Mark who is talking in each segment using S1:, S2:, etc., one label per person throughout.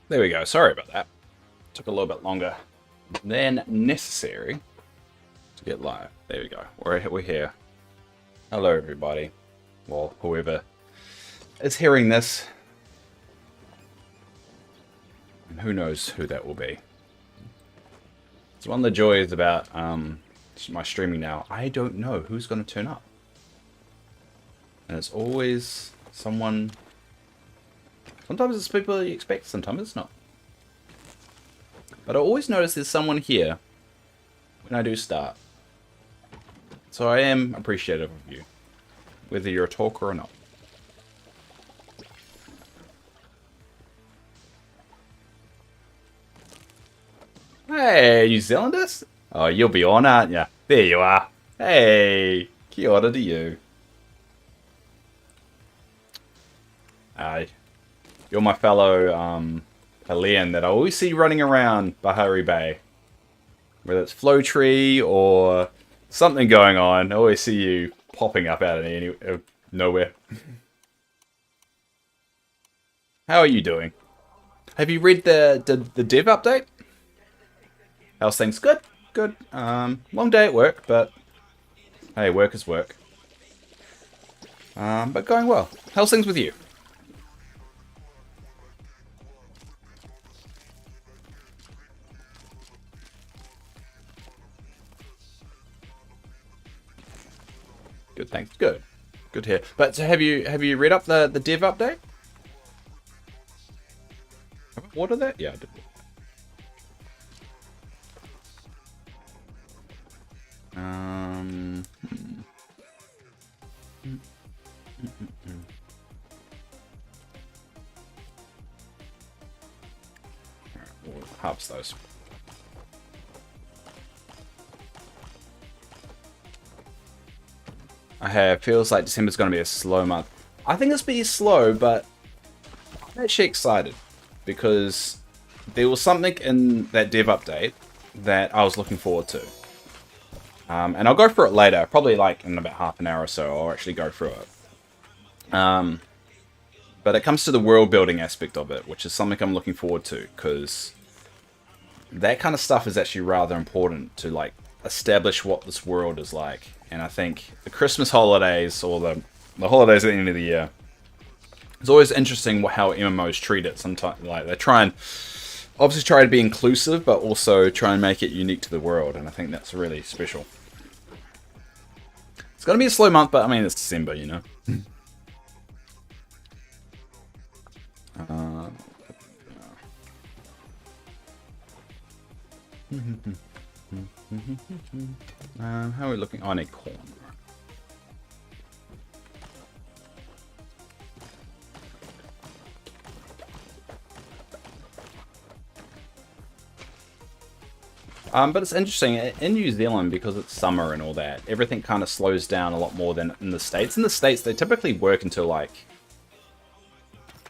S1: There we go. Sorry about that. Took a little bit longer than necessary to get live. There we go. We're here. Hello, everybody. Well, whoever is hearing this. And who knows who that will be. It's one of the joys about my streaming now. I don't know who's going to turn up. And it's always someone... Sometimes it's people you expect, sometimes it's not. But I always notice there's someone here when I do start. So I am appreciative of you, whether you're a talker or not. Hey, New Zealanders? Oh, you'll be on, aren't you? There you are. Hey, kia ora to you. Aye. You're my fellow Chilean that I always see running around Bahari Bay. Whether it's Flow Tree or something going on, I always see you popping up out of nowhere. How are you doing? Have you read the dev update? How's things? Good. Good. Long day at work, but hey, work is work. But going well. How's things with you? Good, thanks. Good. Good to hear. But so have you read up the dev update? Have I ordered that? Yeah, I did. We'll harvest those. Feels like December's going to be a slow month. I think it's be slow, but I'm actually excited because there was something in that dev update that I was looking forward to. And I'll go through it later, probably like in about half an hour or so. I'll actually go through it. But it comes to the world building aspect of it, which is something I'm looking forward to because that kind of stuff is actually rather important to like establish what this world is like. And I think the Christmas holidays or the holidays at the end of the year, it's always interesting how MMOs treat it. Sometimes like they obviously try to be inclusive, but also try and make it unique to the world. And I think that's really special. It's going to be a slow month, but I mean, it's December, you know. How are we looking? Oh, I need corn. But it's interesting, in New Zealand, because it's summer and all that, everything kind of slows down a lot more than in the States. In the States, they typically work until, like,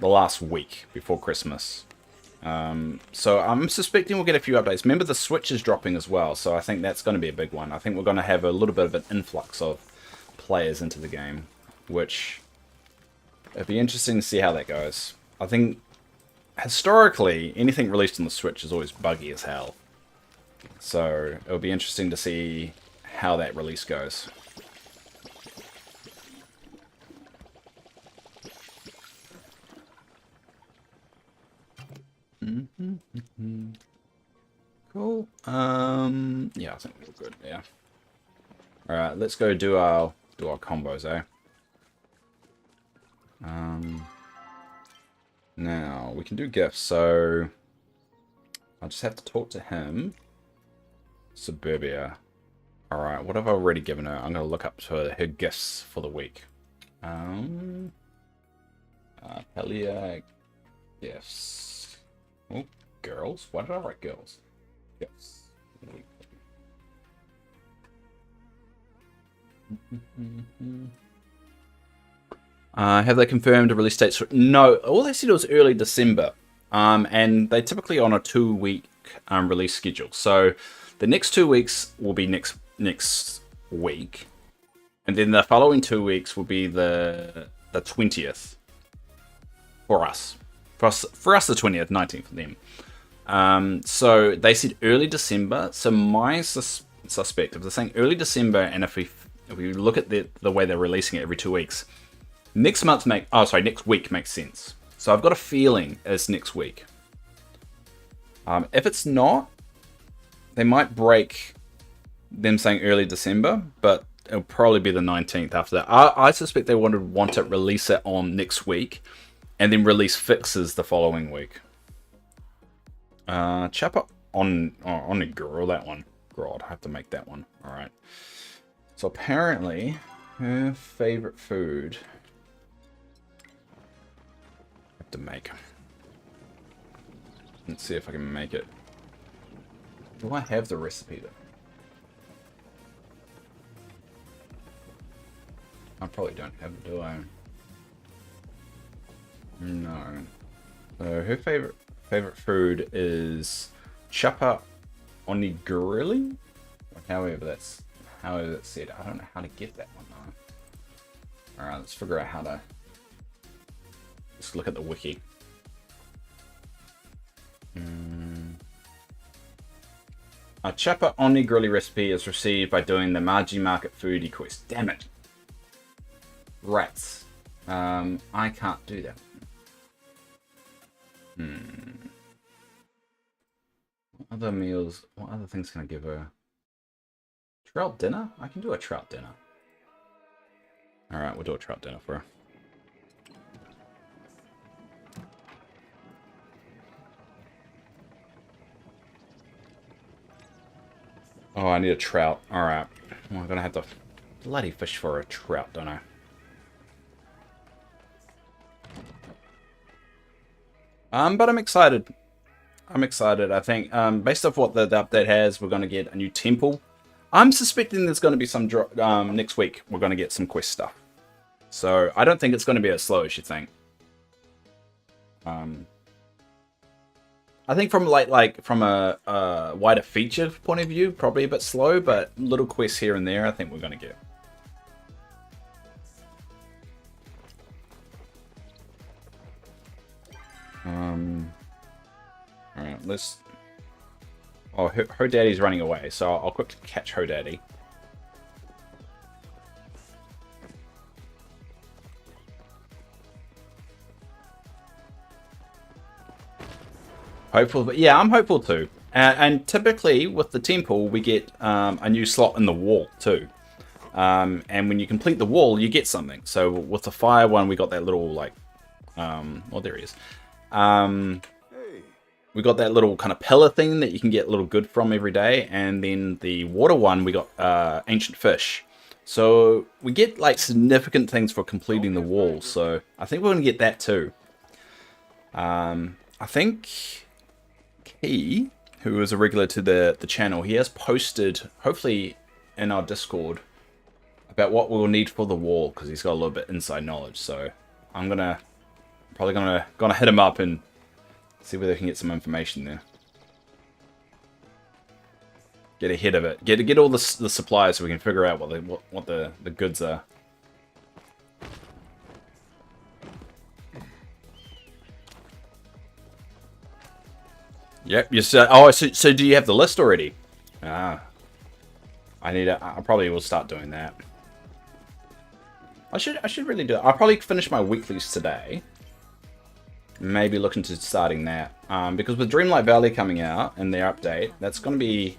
S1: the last week before Christmas. So I'm suspecting we'll get a few updates. Remember, the Switch is dropping as well, so I think that's going to be a big one. I think we're going to have a little bit of an influx of players into the game, which it'd be interesting to see how that goes. I think, historically, anything released on the Switch is always buggy as hell. So it'll be interesting to see how that release goes. Cool. Yeah, I think we're good. Yeah. All right, let's go do our combos, eh? Now we can do gifts. So I'll just have to talk to him. Suburbia. All right, what have I already given her? I'm gonna look up to her gifts for the week. Pelia gifts. Oh, girls. Why did I write girls? Gifts. Have they confirmed a release date? No, all they said was early December. And they typically on a 2-week release schedule. So the next 2 weeks will be next week, and then the following 2 weeks will be the 20th for us For us, the 20th, 19th for them. So they said early December. So my suspect, if they're saying early December, and if we look at the way they're releasing it every 2 weeks, next week makes sense. So I've got a feeling it's next week. If it's not, they might break them saying early December, but it'll probably be the 19th after that. I suspect they want to release it on next week, and then release fixes the following week. Chapper on a girl, that one. God, I have to make that one. All right. So apparently, her favorite food. I have to make. Let's see if I can make it. Do I have the recipe though? I probably don't have it, do I? No. So her favorite food is chapa onigiri. However that's said. I don't know how to get that one though. Alright, let's figure out how to. Let's look at the wiki. A chapa onigiri recipe is received by doing the Maji Market foodie quest. Damn it. Rats. I can't do that. What other meals? What other things can I give her? Trout dinner? I can do a trout dinner. Alright, we'll do a trout dinner for her. Oh, I need a trout. Alright. Well, I'm gonna have to bloody fish for a trout, don't I? But I'm excited. I'm excited. I think, based off what the update has, we're going to get a new temple. I'm suspecting there's going to be some next week. We're going to get some quest stuff. So I don't think it's going to be as slow as you think. I think from from a wider feature point of view, probably a bit slow, but little quests here and there, I think we're going to get. Alright, let's... Oh, her daddy's running away, so I'll quickly catch her daddy. Hopeful, but yeah, I'm hopeful too. And typically, with the temple, we get a new slot in the wall too. And when you complete the wall, you get something. So with the fire one, we got that little, like... oh, there he is. We got that little kind of pillar thing that you can get a little good from every day. And then the water one, we got ancient fish. So we get like significant things for completing the wall. So I think we're going to get that too. I think Key, who is a regular to the channel, he has posted, hopefully in our Discord, about what we'll need for the wall. Because he's got a little bit inside knowledge. So I'm probably gonna hit him up and see whether we can get some information there. Get ahead of it. Get all the supplies so we can figure out what the goods are. Yep. You said. Oh, so do you have the list already? I probably will start doing that. I should really do it. I'll probably finish my weeklies today. Maybe look into starting that. Because with Dreamlight Valley coming out and their update, that's going to be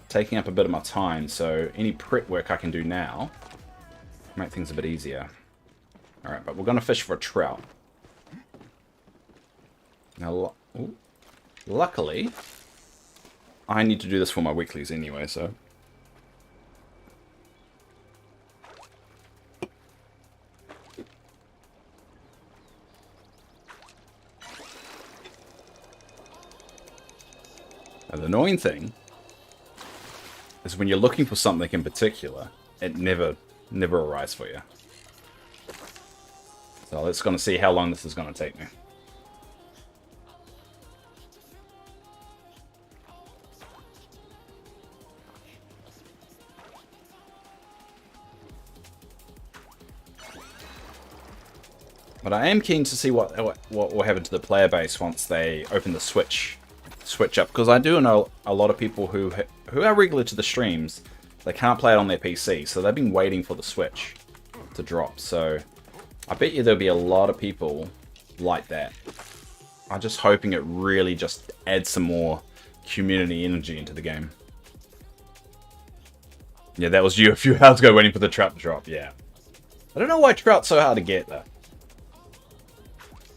S1: taking up a bit of my time. So any prep work I can do now make things a bit easier. Alright, but we're going to fish for a trout. Now, luckily, I need to do this for my weeklies anyway, so... Now, the annoying thing is when you're looking for something in particular, it never arrives for you. So let's gonna see how long this is gonna take me. But I am keen to see what will happen to the player base once they open the switch up, because I do know a lot of people who are regular to the streams. They can't play it on their PC, so they've been waiting for the Switch to drop. So I bet you there'll be a lot of people like that. I'm just hoping it really just adds some more community energy into the game. Yeah, that was you a few hours ago waiting for the Trout to drop. Yeah. I don't know why Trout's so hard to get, though.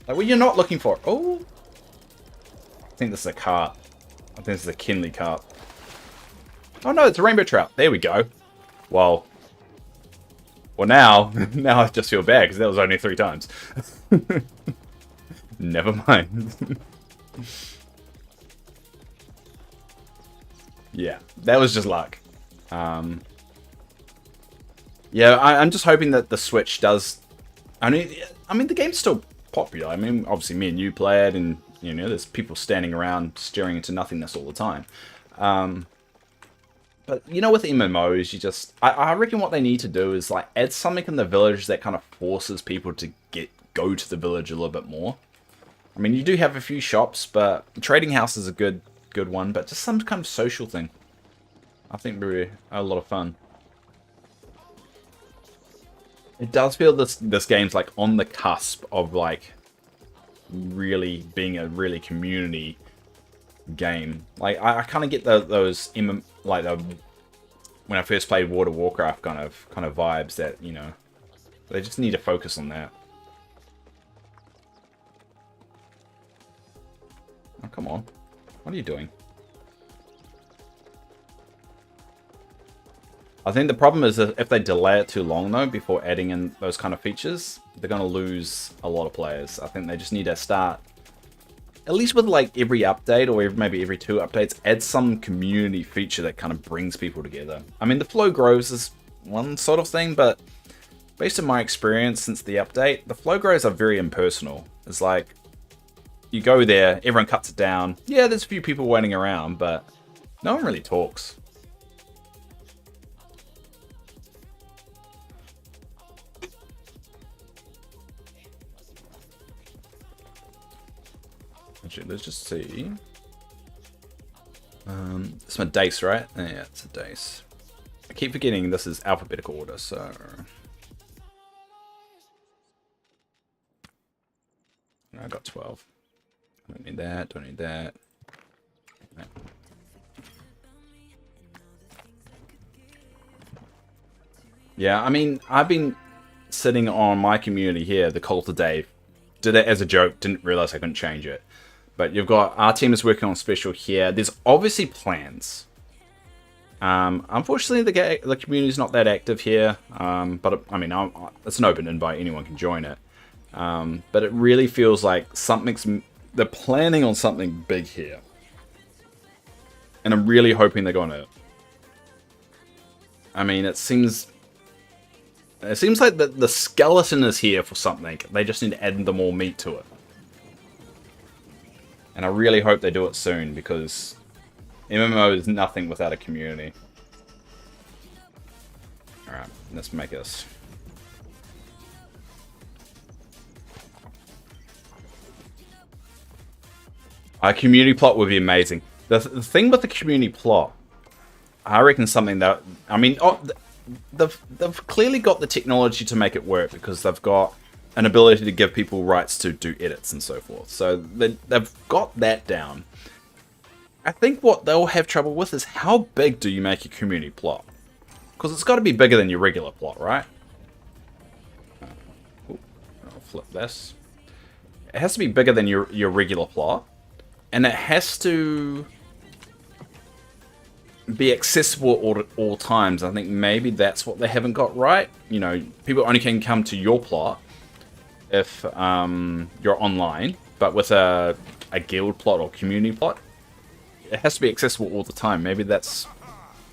S1: Like, well, you're not looking for it. Oh. I think this is a carp. I think this is a Kinley carp. Oh no, it's a rainbow trout. There we go. Well now I just feel bad because that was only 3 times. Never mind. Yeah, that was just luck. Yeah, I'm just hoping that the Switch does. I mean, the game's still popular. I mean, obviously, me and you play it, and you know, there's people standing around staring into nothingness all the time. But, you know, with MMOs, you just... I reckon what they need to do is, like, add something in the village that kind of forces people to go to the village a little bit more. I mean, you do have a few shops, but the trading house is a good one, but just some kind of social thing. I think would be a lot of fun. It does feel this game's, like, on the cusp of, like, really being a really community game. Like, I kind of get those when I first played World of Warcraft kind of vibes that, you know, they just need to focus on that. Oh, come on. What are you doing? I think the problem is that if they delay it too long, though, before adding in those kind of features, they're going to lose a lot of players. I think they just need to start, at least with like every update, or maybe every 2 updates, add some community feature that kind of brings people together. I mean, the flow grows is one sort of thing, but based on my experience since the update, the flow grows are very impersonal. It's like, you go there, everyone cuts it down. Yeah, there's a few people waiting around, but no one really talks. Actually, let's just see. It's my dice, right? Yeah, it's a dice. I keep forgetting this is alphabetical order, so... I got 12. Don't need that, don't need that. No. Yeah, I mean, I've been sitting on my community here, the Call to Dave. Did it as a joke, didn't realize I couldn't change it. But you've got, our team is working on special here. There's obviously plans. Unfortunately, the community's not that active here. But, I mean, it's an open invite. Anyone can join it. But it really feels like they're planning on something big here. And I'm really hoping they're going to... I mean, it seems like the skeleton is here for something. They just need to add the more meat to it. And I really hope they do it soon, because MMO is nothing without a community. Alright, let's make this. A community plot would be amazing. The thing with the community plot, I reckon something that... I mean, they've clearly got the technology to make it work, because they've got an ability to give people rights to do edits and so forth. So they've got that down. I think what they'll have trouble with is how big do you make a community plot? Because it's got to be bigger than your regular plot, right? I'll flip this. It has to be bigger than your regular plot. And it has to be accessible at all times. I think maybe that's what they haven't got right. You know, people only can come to your plot if you're online, but with a guild plot or community plot, it has to be accessible all the time. Maybe that's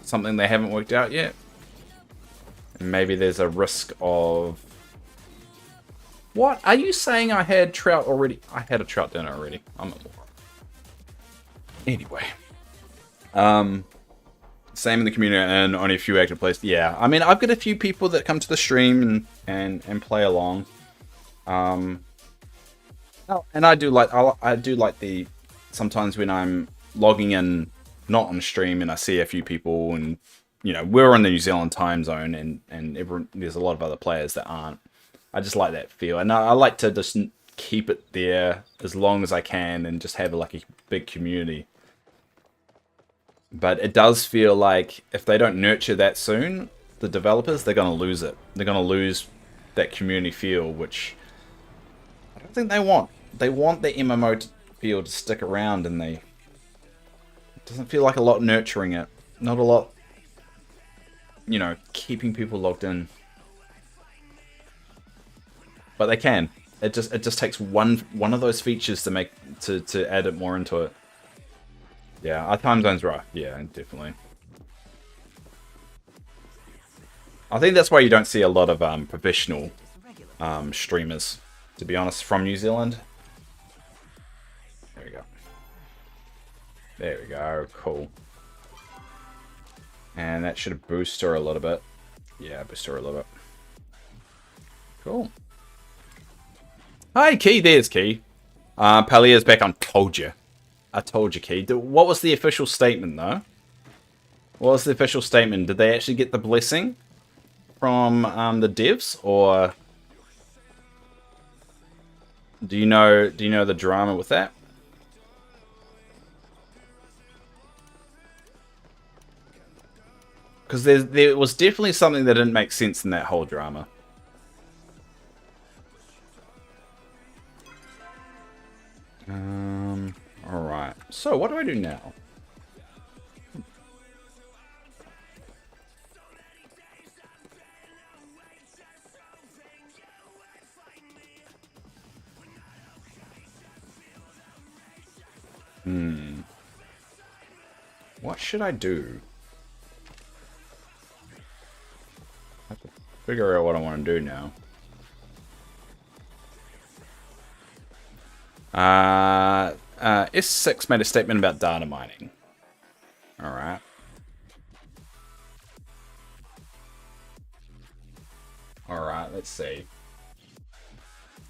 S1: something they haven't worked out yet. And maybe there's a risk of... What? Are you saying I had trout already? I had a trout dinner already. I'm a moron. Anyway. Same in the community and only a few active players. Yeah, I mean, I've got a few people that come to the stream and play along. Oh, and I do like the sometimes when I'm logging in not on stream and I see a few people and we're in the New Zealand time zone and there's a lot of other players that aren't. I just like that feel, and I like to just keep it there as long as I can and just have like a big community. But it does feel like if they don't nurture that soon, the developers, they're going to lose it. They're going to lose that community feel, which I don't think they want. They want the MMO feel to stick around, and it doesn't feel like a lot nurturing it. Not a lot, keeping people logged in. But they can. It just takes one of those features to add it more into it. Yeah, our time zone's rough. Yeah, definitely. I think that's why you don't see a lot of professional streamers, to be honest, from New Zealand. There we go. There we go. Cool. And that should boost her a little bit. Yeah, boost her a little bit. Cool. Hi, Key. There's Key. Palia's back on. Told you. I told you, Key. What was the official statement, though? What was the official statement? Did they actually get the blessing from the devs, or do you know the drama with that? Because there was definitely something that didn't make sense in that whole drama. Alright. So, what do I do now? What should I do? I have to figure out what I want to do now. S6 made a statement about data mining. Alright. Alright, let's see.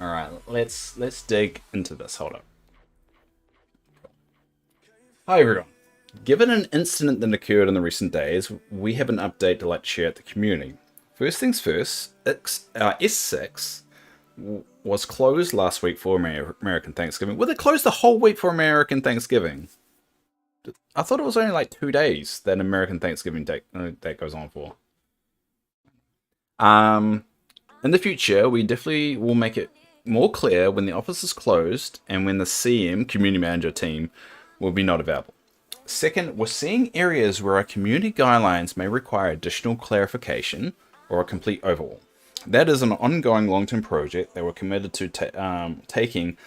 S1: Alright, let's dig into this. Hold up. Hi everyone. Given an incident that occurred in the recent days, we have an update to like to share at the community. First things first, S6 was closed last week for American Thanksgiving. Well, they closed the whole week for American Thanksgiving. I thought it was only like 2 days that American Thanksgiving that goes on for. In the future, we definitely will make it more clear when the office is closed and when the CM, community manager team, will be not available. Second, we're seeing areas where our community guidelines may require additional clarification or a complete overhaul. That is an ongoing long-term project that we're committed to taking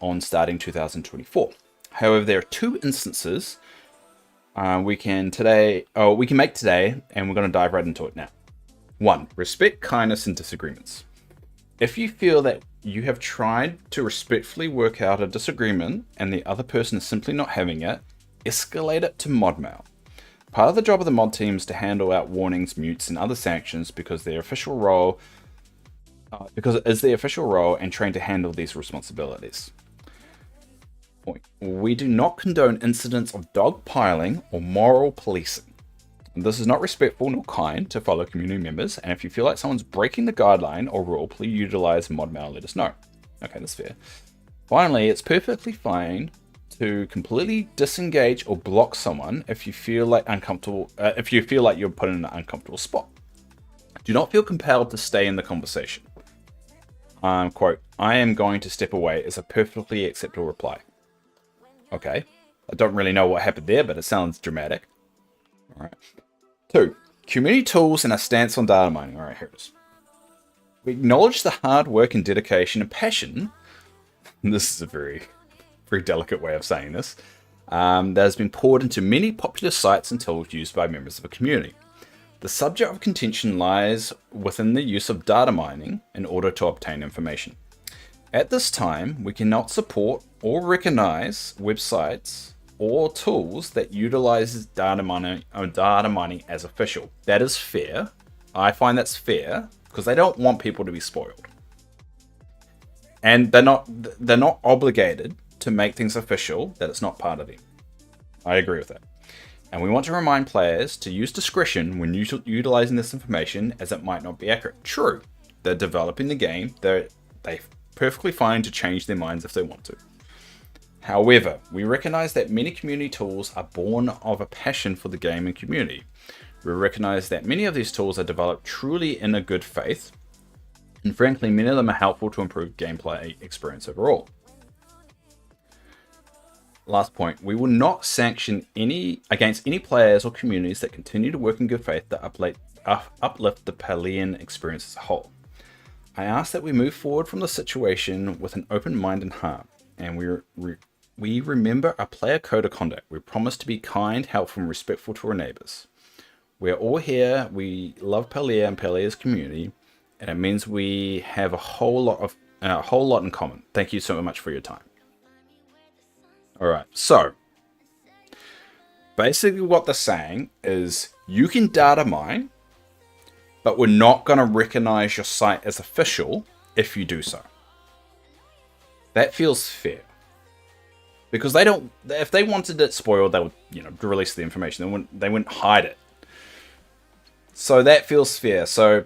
S1: on starting 2024. However, there are 2 instances we can make today, and we're going to dive right into it now. 1. Respect, kindness, and disagreements. If you feel that you have tried to respectfully work out a disagreement and the other person is simply not having it, escalate it to mod mail. Part of the job of the mod team is to handle out warnings, mutes, and other sanctions because it is their official role and trained to handle these responsibilities. Point. We do not condone incidents of dogpiling or moral policing. This is not respectful nor kind to fellow community members, and if you feel like someone's breaking the guideline or rule, please utilize mod mail and let us know. Okay, that's fair. Finally, it's perfectly fine to completely disengage or block someone if you feel like you're put in an uncomfortable spot. Do not feel compelled to stay in the conversation. Quote, I am going to step away is a perfectly acceptable reply. Okay. I don't really know what happened there, but it sounds dramatic. Alright. 2. Community tools and a stance on data mining. Alright, here it is. We acknowledge the hard work and dedication and passion. This is a very, very delicate way of saying this. That has been poured into many popular sites and tools used by members of a community. The subject of contention lies within the use of data mining in order to obtain information. At this time, we cannot support or recognize websites or tools that utilizes data mining as official. That is fair. I find that's fair because they don't want people to be spoiled. And they're not obligated to make things official that it's not part of them. I agree with that. And we want to remind players to use discretion when utilizing this information, as it might not be accurate. True, they're developing the game. They're perfectly fine to change their minds if they want to. However, we recognize that many community tools are born of a passion for the game and community. We recognize that many of these tools are developed truly in a good faith, and frankly, many of them are helpful to improve gameplay experience overall. Last point, we will not sanction against any players or communities that continue to work in good faith to uplift the Palian experience as a whole. I ask that we move forward from the situation with an open mind and heart, and we remember our player code of conduct. We promise to be kind, helpful, and respectful to our neighbors. We're all here. We love Palia and Palia's community, and it means we have a whole lot in common. Thank you so much for your time. All right, so basically what they're saying is you can data mine, but we're not going to recognize your site as official if you do so. That feels fair. Because if they wanted it spoiled, they would, release the information. They wouldn't hide it. So that feels fair. So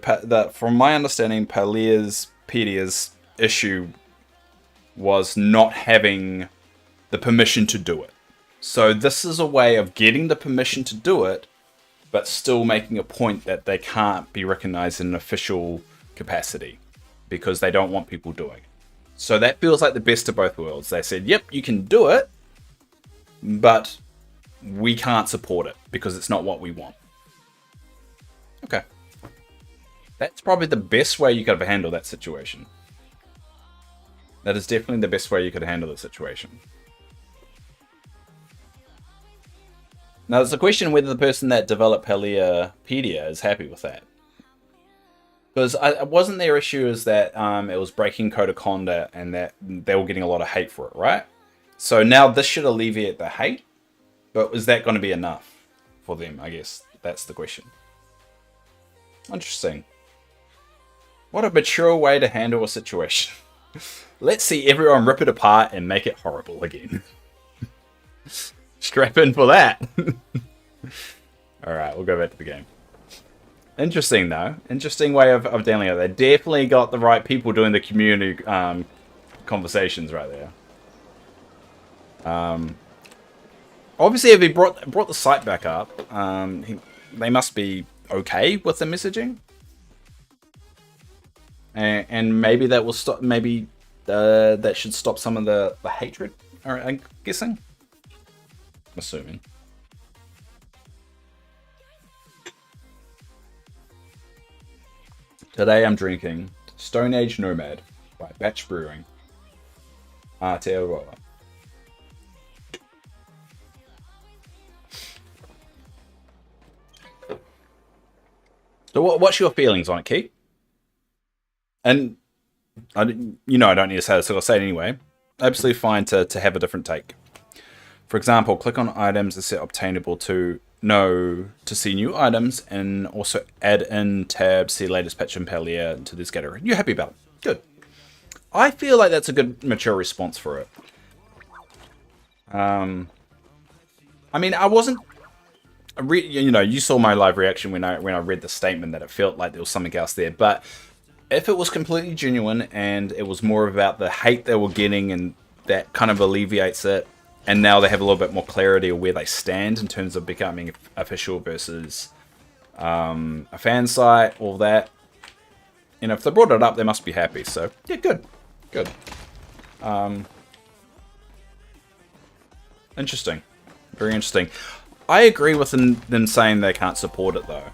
S1: from my understanding, Pedia's issue was not having the permission to do it. So this is a way of getting the permission to do it, but still making a point that they can't be recognized in an official capacity because they don't want people doing it. So that feels like the best of both worlds. They said, yep, you can do it, but we can't support it because it's not what we want. Okay. That's probably the best way you could have handled that situation. That is definitely the best way you could handle the situation. Now, there's a question whether the person that developed Paliapedia is happy with that. Because it wasn't their issue is that it was breaking code of conduct and that they were getting a lot of hate for it, right? So now this should alleviate the hate, but is that going to be enough for them, I guess? That's the question. Interesting. What a mature way to handle a situation. Let's see everyone rip it apart and make it horrible again. Strap in for that. Alright, we'll go back to the game. Interesting, though. Interesting way of dealing with it. They definitely got the right people doing the community conversations right there. Obviously, if he brought the site back up, they must be okay with the messaging. And maybe that will stop. Maybe that should stop some of the hatred. I'm guessing. I'm assuming. Today I'm drinking Stone Age Nomad by Batch Brewing. Aotearoa. So what's your feelings on it, Keith? And I don't need to say this, so I'll say it anyway. Absolutely fine to have a different take. For example, click on items and set obtainable to see new items, and also add in tabs, see latest patch and Palia to this category. You're happy about it. Good. I feel like that's a good mature response for it. I mean, I wasn't. You saw my live reaction when I read the statement that it felt like there was something else there. But if it was completely genuine and it was more about the hate they were getting, and that kind of alleviates it, and now they have a little bit more clarity of where they stand in terms of becoming official versus a fan site, all that. If they brought it up, they must be happy. So yeah, good. Interesting. Very interesting. I agree with them saying they can't support it, though.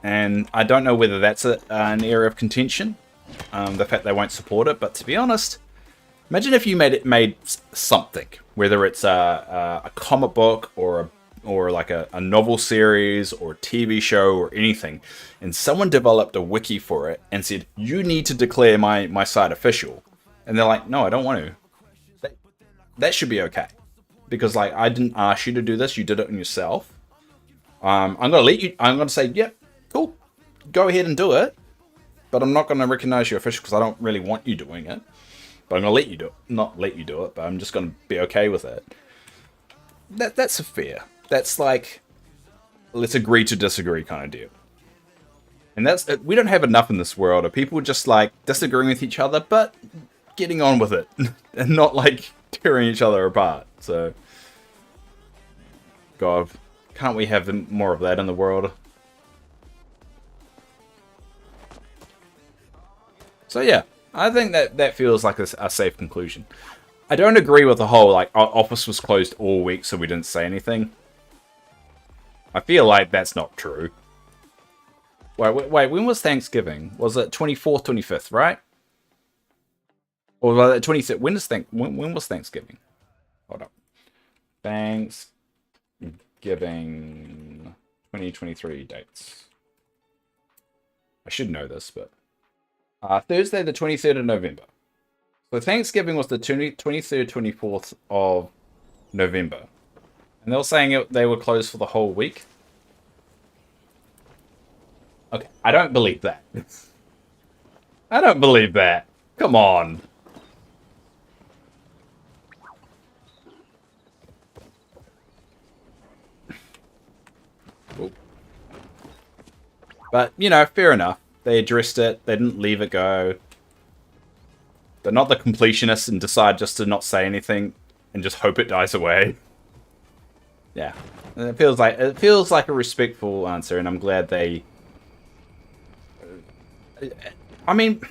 S1: And I don't know whether that's an area of contention, the fact they won't support it. But to be honest, imagine if you made something, whether it's a comic book or like a novel series or a TV show or anything, and someone developed a wiki for it and said, you need to declare my site official. And they're like, no, I don't want to. That should be okay. Because I didn't ask you to do this, you did it on yourself. I'm gonna say, yep, cool. Go ahead and do it. But I'm not gonna recognize you official because I don't really want you doing it. But I'm gonna let you do it. Not let you do it, but I'm just gonna be okay with it. That's fair. That's like, let's agree to disagree kind of deal. And we don't have enough in this world of people just like disagreeing with each other, but getting on with it and not like tearing each other apart. So, God, can't we have more of that in the world? So yeah, I think that feels like a safe conclusion. I don't agree with the whole, like, our office was closed all week so we didn't say anything. I feel like that's not true. Wait, when was Thanksgiving? Was it 24th, 25th, right? Or was it 26th? When was Thanksgiving? Hold up. Thanksgiving 2023 dates. I should know this, but... Thursday, the 23rd of November. So Thanksgiving was the 23rd, 24th of November. And they were saying they were closed for the whole week. Okay, I don't believe that. I don't believe that. Come on. Ooh. But, you know, fair enough. They addressed it. They didn't leave it go. They're not the completionists and decide just to not say anything and just hope it dies away. Yeah, and it feels like a respectful answer, and I'm glad they. I mean,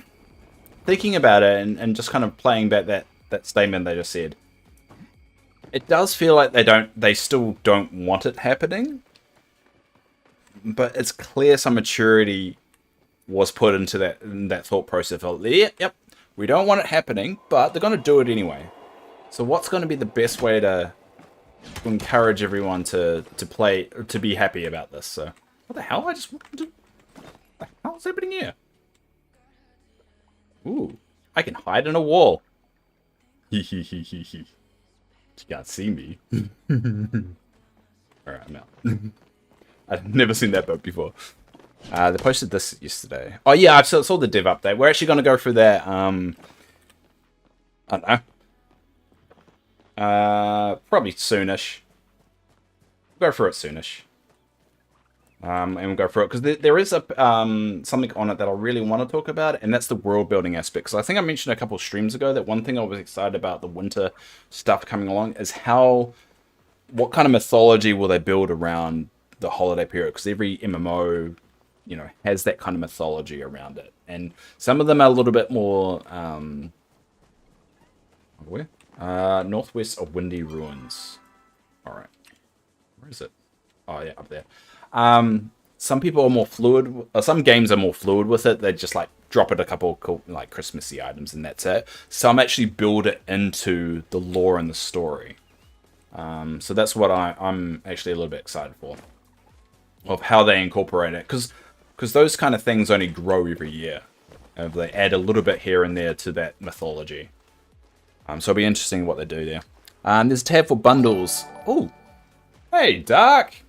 S1: thinking about it and just kind of playing back that statement they just said, it does feel like they still don't want it happening, but it's clear some maturity was put into that thought process of, yep, we don't want it happening, but they're going to do it anyway. So what's going to be the best way to encourage everyone to be happy about this? So what the hell? What the hell's happening here? Ooh, I can hide in a wall. You can't see me. Alright, I'm out. I've never seen that boat before. They posted this yesterday. Oh yeah, I saw the dev update. We're actually going to go through that, I don't know. Probably soonish. Go through it soonish. And we'll go through it, because there is something on it that I really want to talk about, and that's the world building aspect. Because I think I mentioned a couple of streams ago that one thing I was excited about the winter stuff coming along is what kind of mythology will they build around the holiday period? Because every MMO, you know, has that kind of mythology around it, and some of them are a little bit more where? Northwest of Windy Ruins. All right, where is it? Oh yeah, up there. Some people are more fluid. Some games are more fluid with it. They just like drop it a couple of cool, like, Christmassy items, and that's it. Some actually build it into the lore and the story. So that's what I'm actually a little bit excited for, of how they incorporate it, because those kind of things only grow every year. They add a little bit here and there to that mythology. So it'll be interesting what they do there. There's a tab for bundles. Oh, hey, Dark.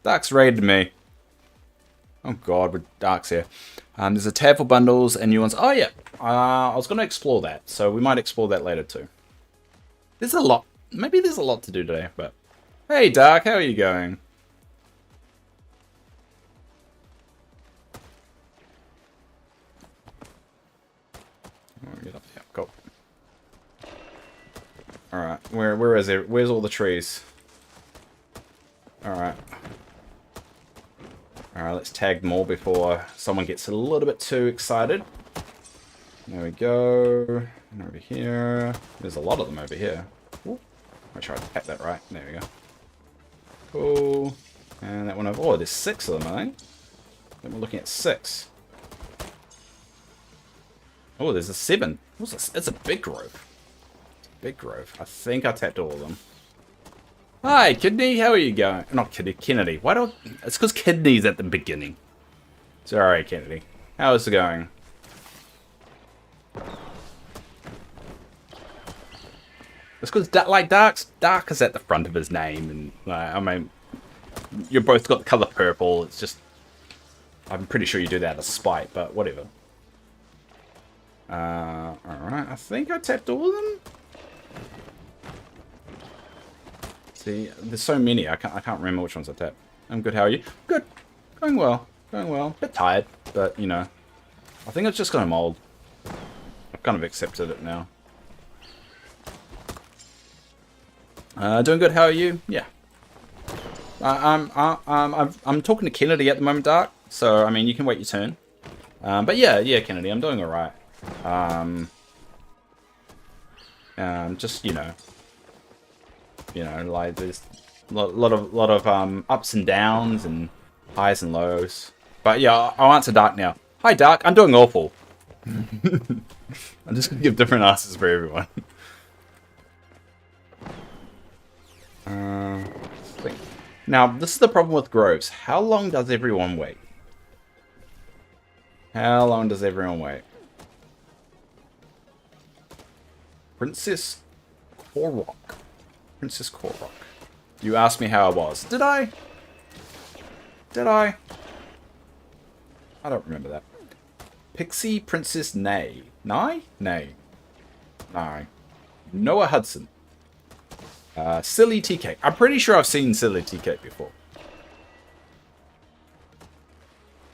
S1: Dark's raided me. Oh god, Dark's here. There's a tab for bundles and new ones. Oh yeah, I was going to explore that, so we might explore that later too. There's a lot. Maybe there's a lot to do today, but... Hey, Dark, how are you going? Oh, get up there. Go. Alright, where is it? Where's all the trees? Alright. Alright, let's tag them all before someone gets a little bit too excited. There we go. And over here. There's a lot of them over here. Ooh. Make sure I tap that right. There we go. Cool. And that one over. Oh, there's 6 of them, I think. Then we're looking at 6. Oh, there's a 7. It's a big grove. Big grove. I think I tapped all of them. Hi, Kidney. How are you going? Not Kidney. Kennedy. Why don't... It's because Kidney's at the beginning. Sorry, Kennedy. How is it going? It's because, like, Dark is at the front of his name, and, I mean, you both got the colour purple. It's just... I'm pretty sure you do that out of spite, but whatever. Alright, I think I tapped all of them. See, there's so many, I can't remember which ones I tapped. I'm good, how are you? Good. Going well. Going well. Bit tired, but, you know. I think it's just gonna mold. I've kind of accepted it now. Doing good, how are you? Yeah. I'm talking to Kennedy at the moment, Dark. So, I mean, you can wait your turn. But yeah, Kennedy, I'm doing alright. Just, you know, like there's a lot of ups and downs and highs and lows. But yeah, I'll answer Dark now. Hi, Dark. I'm doing awful. I'm just gonna give different answers for everyone. Now, this is the problem with Groves. How long does everyone wait? How long does everyone wait? Princess Korok. Princess Korok. You asked me how I was. Did I? Did I? I don't remember that. Pixie Princess Nay. Nye? Nay. No. Noah Hudson. Silly Tea Cake. I'm pretty sure I've seen Silly Tea Cake before.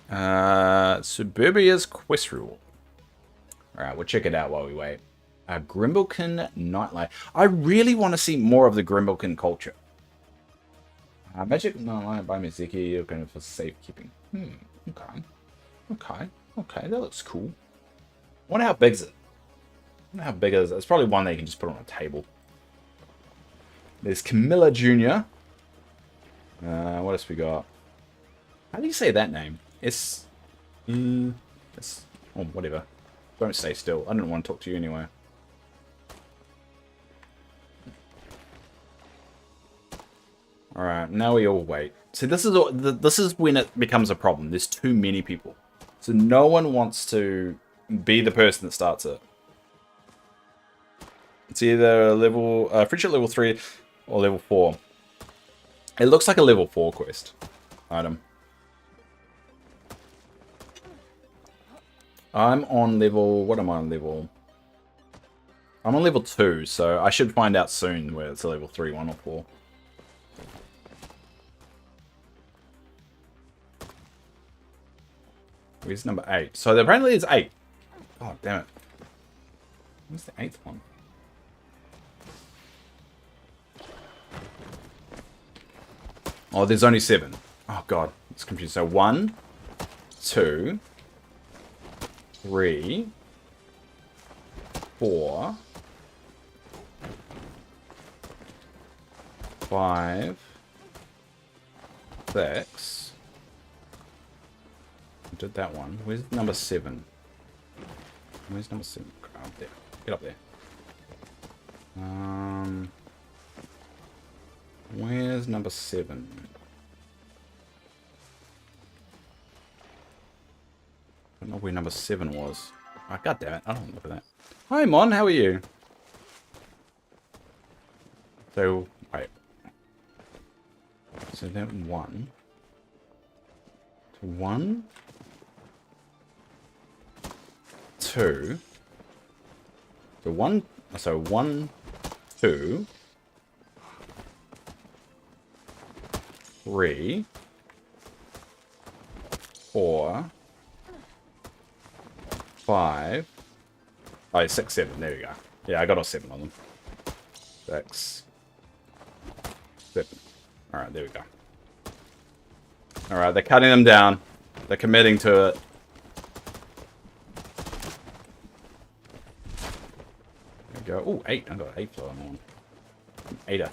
S1: Suburbia's Quest Rule. Alright, we'll check it out while we wait. Grimbalkin Nightlight. I really want to see more of the Grimbalkin culture. Magic Nightlight by Miziki. You're going for safekeeping. Okay, that looks cool. I wonder how big is it? I wonder how big is it? It's probably one that you can just put on a table. There's Camilla Jr. What else we got? How do you say that name? Oh, whatever. Don't stay still. I don't want to talk to you anyway. Alright, now we all wait. See, this is when it becomes a problem. There's too many people. So no one wants to be the person that starts it. It's either level friendship level 3 or level 4. It looks like a level 4 quest item. I'm on level... What am I on level? I'm on level 2, so I should find out soon whether it's a level 3, 1 or 4. Where's number 8? So apparently it's 8. Oh, damn it. Where's the 8th one? Oh, there's only 7. Oh, God. It's confusing. So 1, 2, 3, 4, 5, 6. I did that one. Where's number 7? Where's number 7? Up there. Get up there. Where's number 7? I don't know where number 7 was. Oh, God damn it. I don't look at that. Hi, Mon. How are you? So, wait. So that 1. 1. 2. So 1. So 1, 2. 3, 4, 5. Oh, 6, 7. There we go. Yeah, I got all 7 on them. 6, 7. Alright, there we go. Alright, they're cutting them down. They're committing to it. There we go. Oh, 8. I got 8 flow on one. 8er.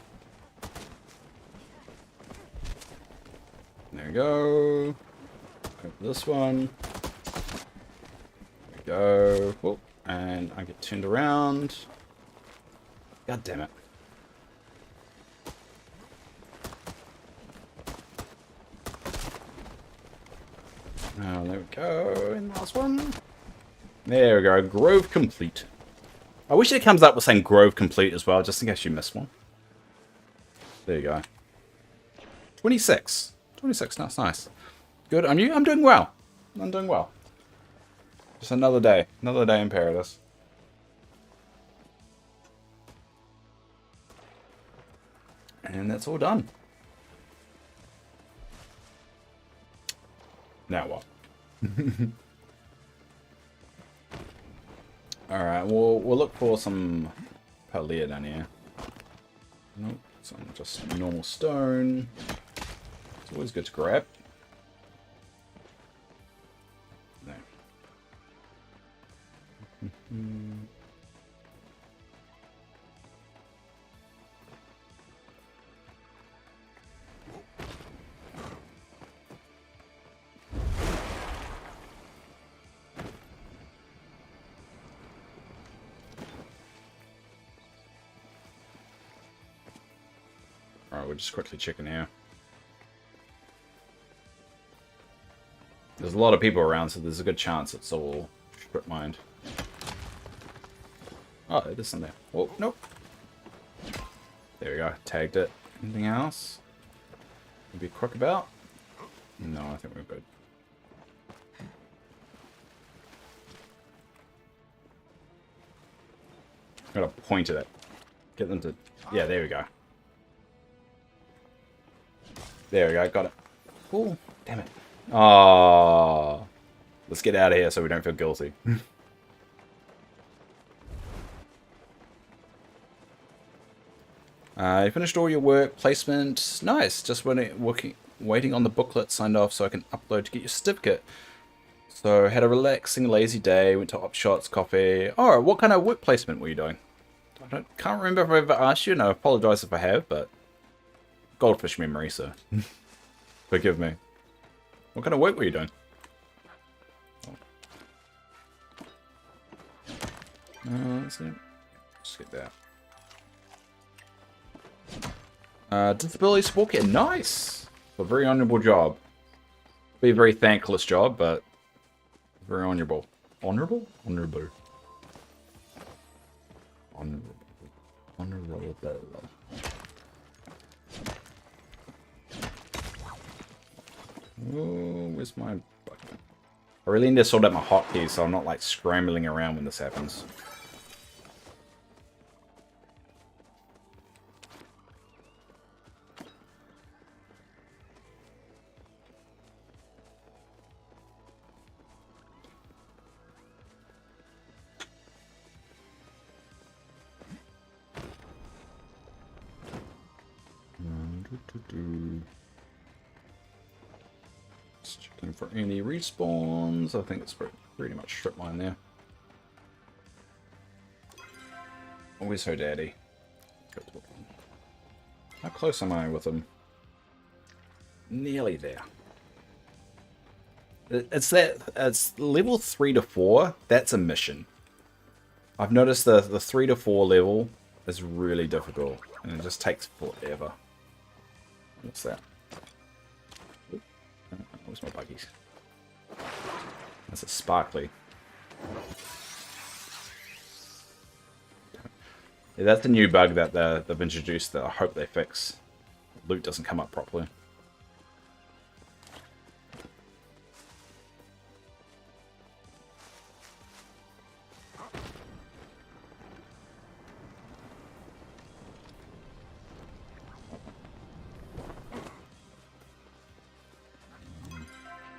S1: There we go. Go for this one. There we go. Oh, and I get turned around. God damn it. Oh, there we go. And last one. There we go. Grove complete. I wish it comes up with saying Grove complete as well, just in case you missed one. There you go. 26. 26, that's nice. Good, on you? I'm doing well. I'm doing well. Just another day. Another day in paradise. And that's all done. Now what? Alright, we'll look for some Palia down here. Nope, some just normal stone. It's always good to grab. No. Alright, we're just quickly checking here. There's a lot of people around, so there's a good chance it's all strip mined. Oh, it is in there. Oh, nope. There we go. Tagged it. Anything else? Be quick about? No, I think we're good. Gotta point at it. Get them to... Yeah, there we go. There we go, got it. Oh, damn it. Oh, let's get out of here so we don't feel guilty. You finished all your work placement. Nice. Just waiting on the booklet signed off so I can upload to get your certificate. So had a relaxing, lazy day. Went to Op Shots, coffee. Oh, what kind of work placement were you doing? Can't remember if I've ever asked you, and I apologize if I have, but goldfish memory, so forgive me. What kind of work were you doing? Let's see. Just get that. Disability support kit. Nice! A very honourable job. Be a very thankless job, but very honourable. Honourable? Honourable. Honourable. Honourable. Oh, where's my bucket? I really need to sort out my hotkeys so I'm not like scrambling around when this happens. Just checking for any respawns. I think it's pretty much strip mine there. Always her daddy. How close am I with him? Nearly there. It's level 3 to 4. That's a mission. I've noticed the 3 to 4 level is really difficult, and it just takes forever. What's that? Where's my buggies? That's a sparkly. Yeah, that's the new bug that they've introduced that I hope they fix. Loot doesn't come up properly.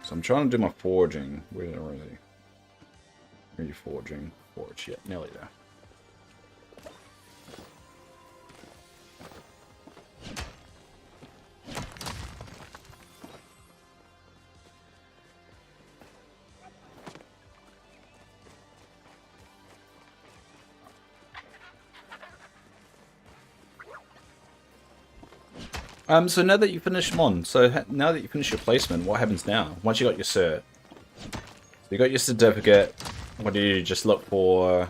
S1: So I'm trying to do my forging. Where are they? Are you forging? Forge, yeah, nearly there. So now that you finish now that you finish your placement, what happens now? Once you got your cert, so you got your certificate. What do you just look for?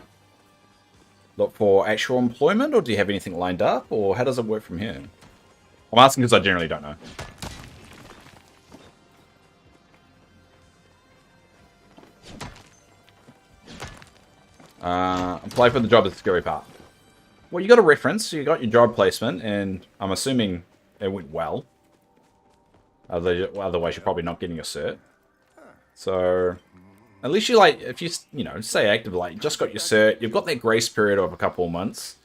S1: Look for actual employment, or do you have anything lined up, or how does it work from here? I'm asking because I generally don't know. Apply for the job is the scary part. Well, you got a reference, so you got your job placement, and I'm assuming it went well. Otherwise, you're probably not getting a cert. So, At least you like, if you know, stay active, like you just got your cert, you've got that grace period of a couple of months.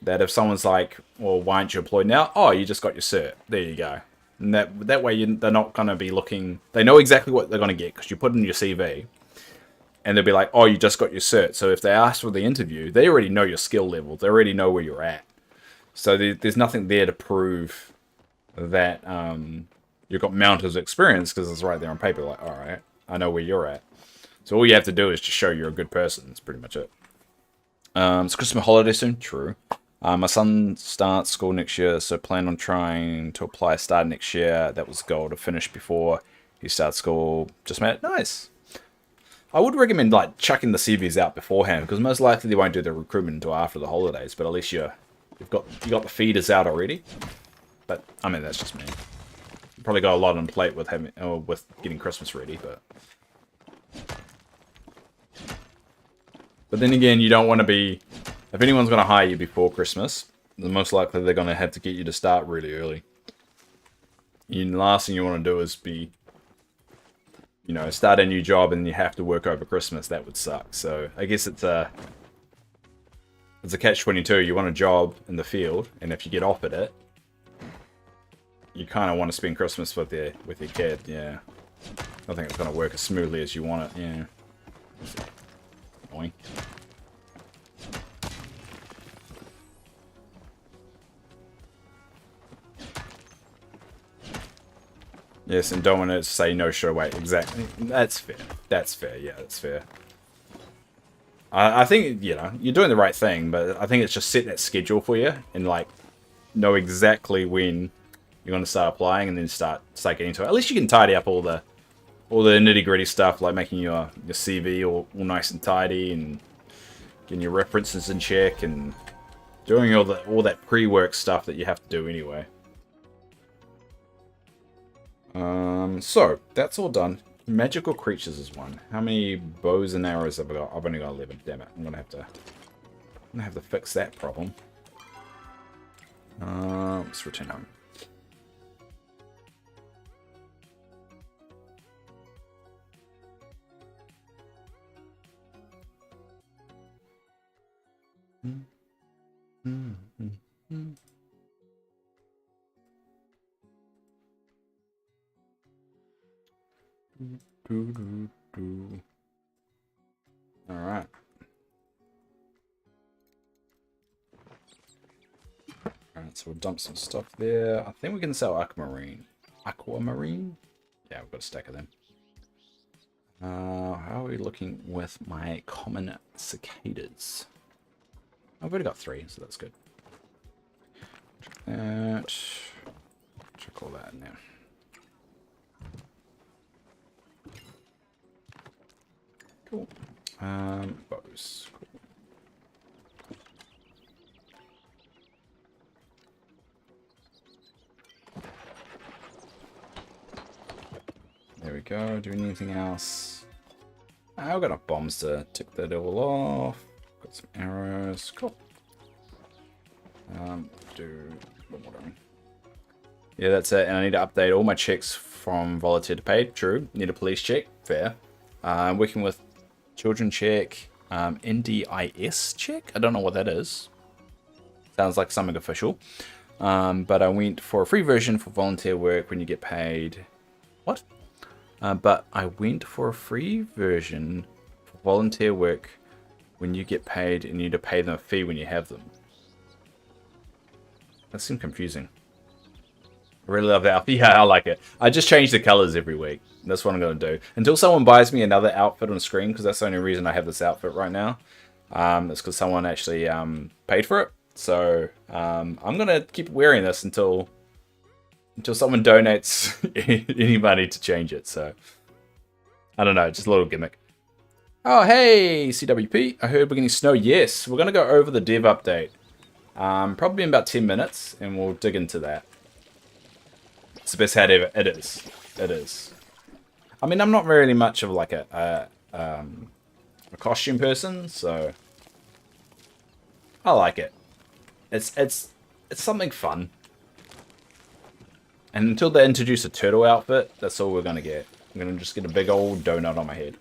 S1: That if someone's like, well, why aren't you employed now? Oh, you just got your cert. There you go. And that way they're not going to be looking, they know exactly what they're going to get because you put it in your CV. And they'll be like, oh, you just got your cert. So if they ask for the interview, they already know your skill level. They already know where you're at. So there's nothing there to prove that you've got mountains of experience because it's right there on paper. Like, all right, I know where you're at. So all you have to do is just show you're a good person. That's pretty much it. It's Christmas holiday soon. True. My son starts school next year, so plan on trying to apply start next year. That was the goal, to finish before he starts school. Just made it nice. I would recommend like chucking the CVs out beforehand because most likely they won't do the recruitment until after the holidays. But at least you got the feeders out already. But I mean that's just me. You probably got a lot on plate with with getting Christmas ready, but then again, you don't want to be. If anyone's going to hire you before Christmas, then most likely they're going to have to get you to start really early. And the last thing you want to do is be, you know, start a new job and you have to work over Christmas. That would suck. So I guess it's a catch-22. You want a job in the field, and if you get offered it, you kind of want to spend Christmas with your kid. Yeah, I think it's going to work as smoothly as you want it. Yeah. Annoying. Yes, and don't want to say no straight away. Exactly. That's fair. That's fair. Yeah, that's fair. I think, you know, you're doing the right thing, but I think it's just set that schedule for you and, like, know exactly when you're going to start applying and then start getting to it. At least you can tidy up all the nitty-gritty stuff, like making your CV all nice and tidy and getting your references in check and doing all that pre-work stuff that you have to do anyway. So that's all done. Magical creatures is one. How many bows and arrows have I got? I've only got 11. Damn it! I'm gonna have to fix that problem. Let's return home. Alright. Alright, so we'll dump some stuff there. I think we can sell aquamarine. Aquamarine? Yeah, we've got a stack of them. How are we looking with my common cicadas? I've already got 3, so that's good. Check that. Check all that in there. Cool. Bows. Cool. There we go. Do we need anything else? I've got enough bombs to tick that all off. Got some arrows. Cool. Do watering. Yeah, that's it. And I need to update all my checks from volunteer to paid. True. Need a police check. Fair. Working with children check. NDIS check? I don't know what that is. Sounds like something official. But I went for a free version for volunteer work when you get paid. What? But I went for a free version for volunteer work when you get paid and you need to pay them a fee when you have them. That seemed confusing. I really love that. Yeah, I like it. I just change the colors every week. That's what I'm going to do. Until someone buys me another outfit on screen, because that's the only reason I have this outfit right now. It's because someone actually paid for it. So I'm going to keep wearing this until someone donates any money to change it. So I don't know, just a little gimmick. Oh, hey, CWP. I heard we're getting snow. Yes, we're going to go over the dev update. Probably in about 10 minutes, and we'll dig into that. It's the best hat ever. It is. It is. I mean, I'm not really much of like a costume person, so I like it. It's something fun. And until they introduce a turtle outfit, that's all we're gonna get. I'm gonna just get a big old donut on my head.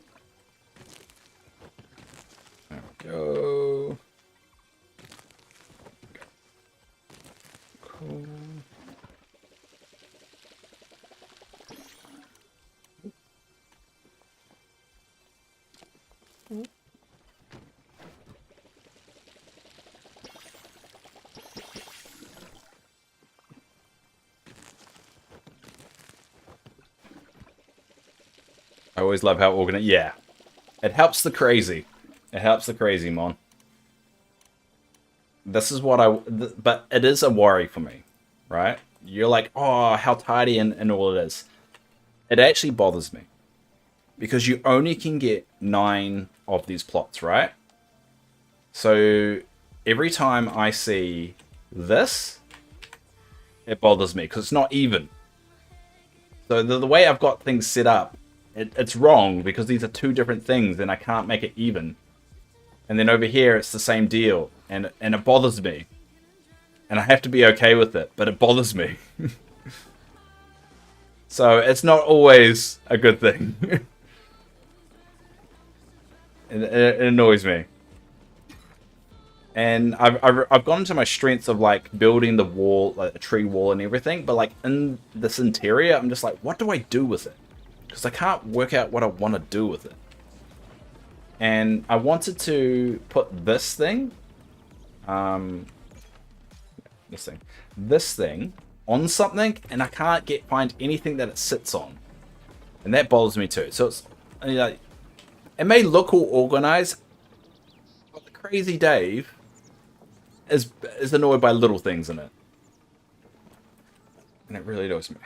S1: always love how organized. Yeah. It helps the crazy. It helps the crazy, Mon. This is what but it is a worry for me, right? You're like, oh, how tidy and all it is. It actually bothers me. Because you only can get 9 of these plots, right? So every time I see this, it bothers me because it's not even. So the way I've got things set up, it's wrong because these are 2 different things and I can't make it even. And then over here, it's the same deal. And it bothers me. And I have to be okay with it, but it bothers me. So it's not always a good thing. It annoys me. And I've gone into my strengths of like building the wall, like a tree wall and everything. But like in this interior, I'm just like, what do I do with it? Because I can't work out what I want to do with it. And I wanted to put this thing, this thing on something, and I can't find anything that it sits on, and that bothers me too. So it's like, it may look all organized, but the crazy Dave is annoyed by little things in it, and it really annoys me.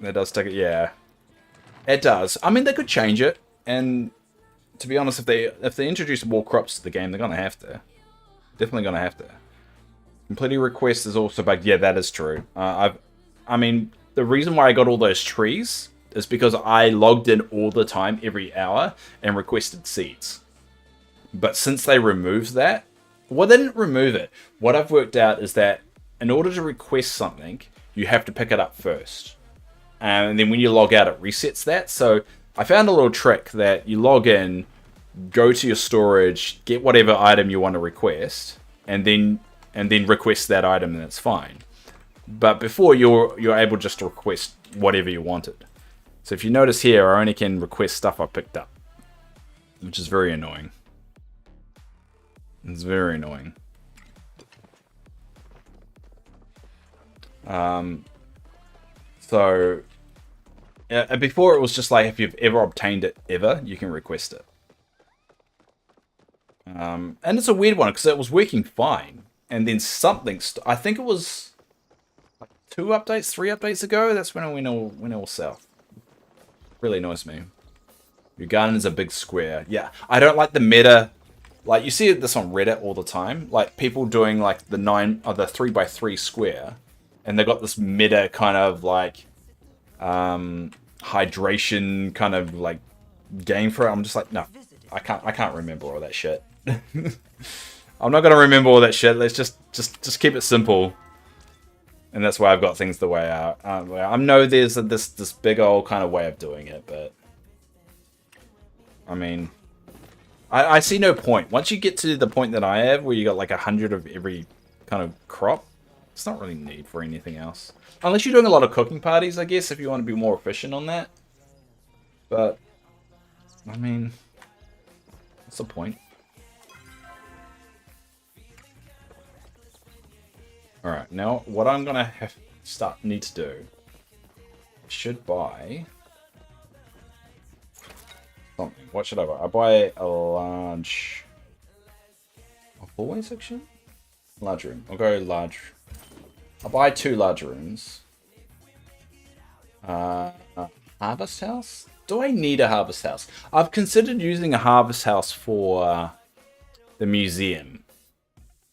S1: That does take it, yeah. It does. I mean, they could change it, and to be honest, if they introduce more crops to the game, they're gonna have to. Definitely gonna have to. Completing requests is also bugged. Yeah, that is true. I mean, the reason why I got all those trees is because I logged in all the time, every hour, and requested seeds. But since they removed that, well, they didn't remove it. What I've worked out is that in order to request something, you have to pick it up first. And then when you log out, it resets that. So I found a little trick that you log in, go to your storage, get whatever item you want to request, and then request that item, and it's fine. But before, you're able just to request whatever you wanted. So if you notice here, I only can request stuff I picked up, which is very annoying. It's very annoying. So before it was just like if you've ever obtained it ever, you can request it. And it's a weird one because it was working fine, and then something. I think it was like 2 updates, 3 updates ago. That's when it went all south. Really annoys me. Your garden is a big square. Yeah, I don't like the meta. Like you see this on Reddit all the time. Like people doing like the 3x3 square. And they've got this meta kind of like hydration kind of like game for it. I'm just like, no, I can't remember all that shit. I'm not gonna remember all that shit. Let's just keep it simple. And that's why I've got things the way I know there's this big old kind of way of doing it, but I mean, I see no point. Once you get to the point that I have, where you got like 100 of every kind of crop. It's not really need for anything else. Unless you're doing a lot of cooking parties, I guess, if you want to be more efficient on that. But, I mean, what's the point? Alright, now what I'm going to need to do, I should buy something. What should I buy? I buy a large... a hallway section? Large room. I'll go large... I'll buy 2 large rooms. Harvest house? Do I need a harvest house? I've considered using a harvest house for the museum.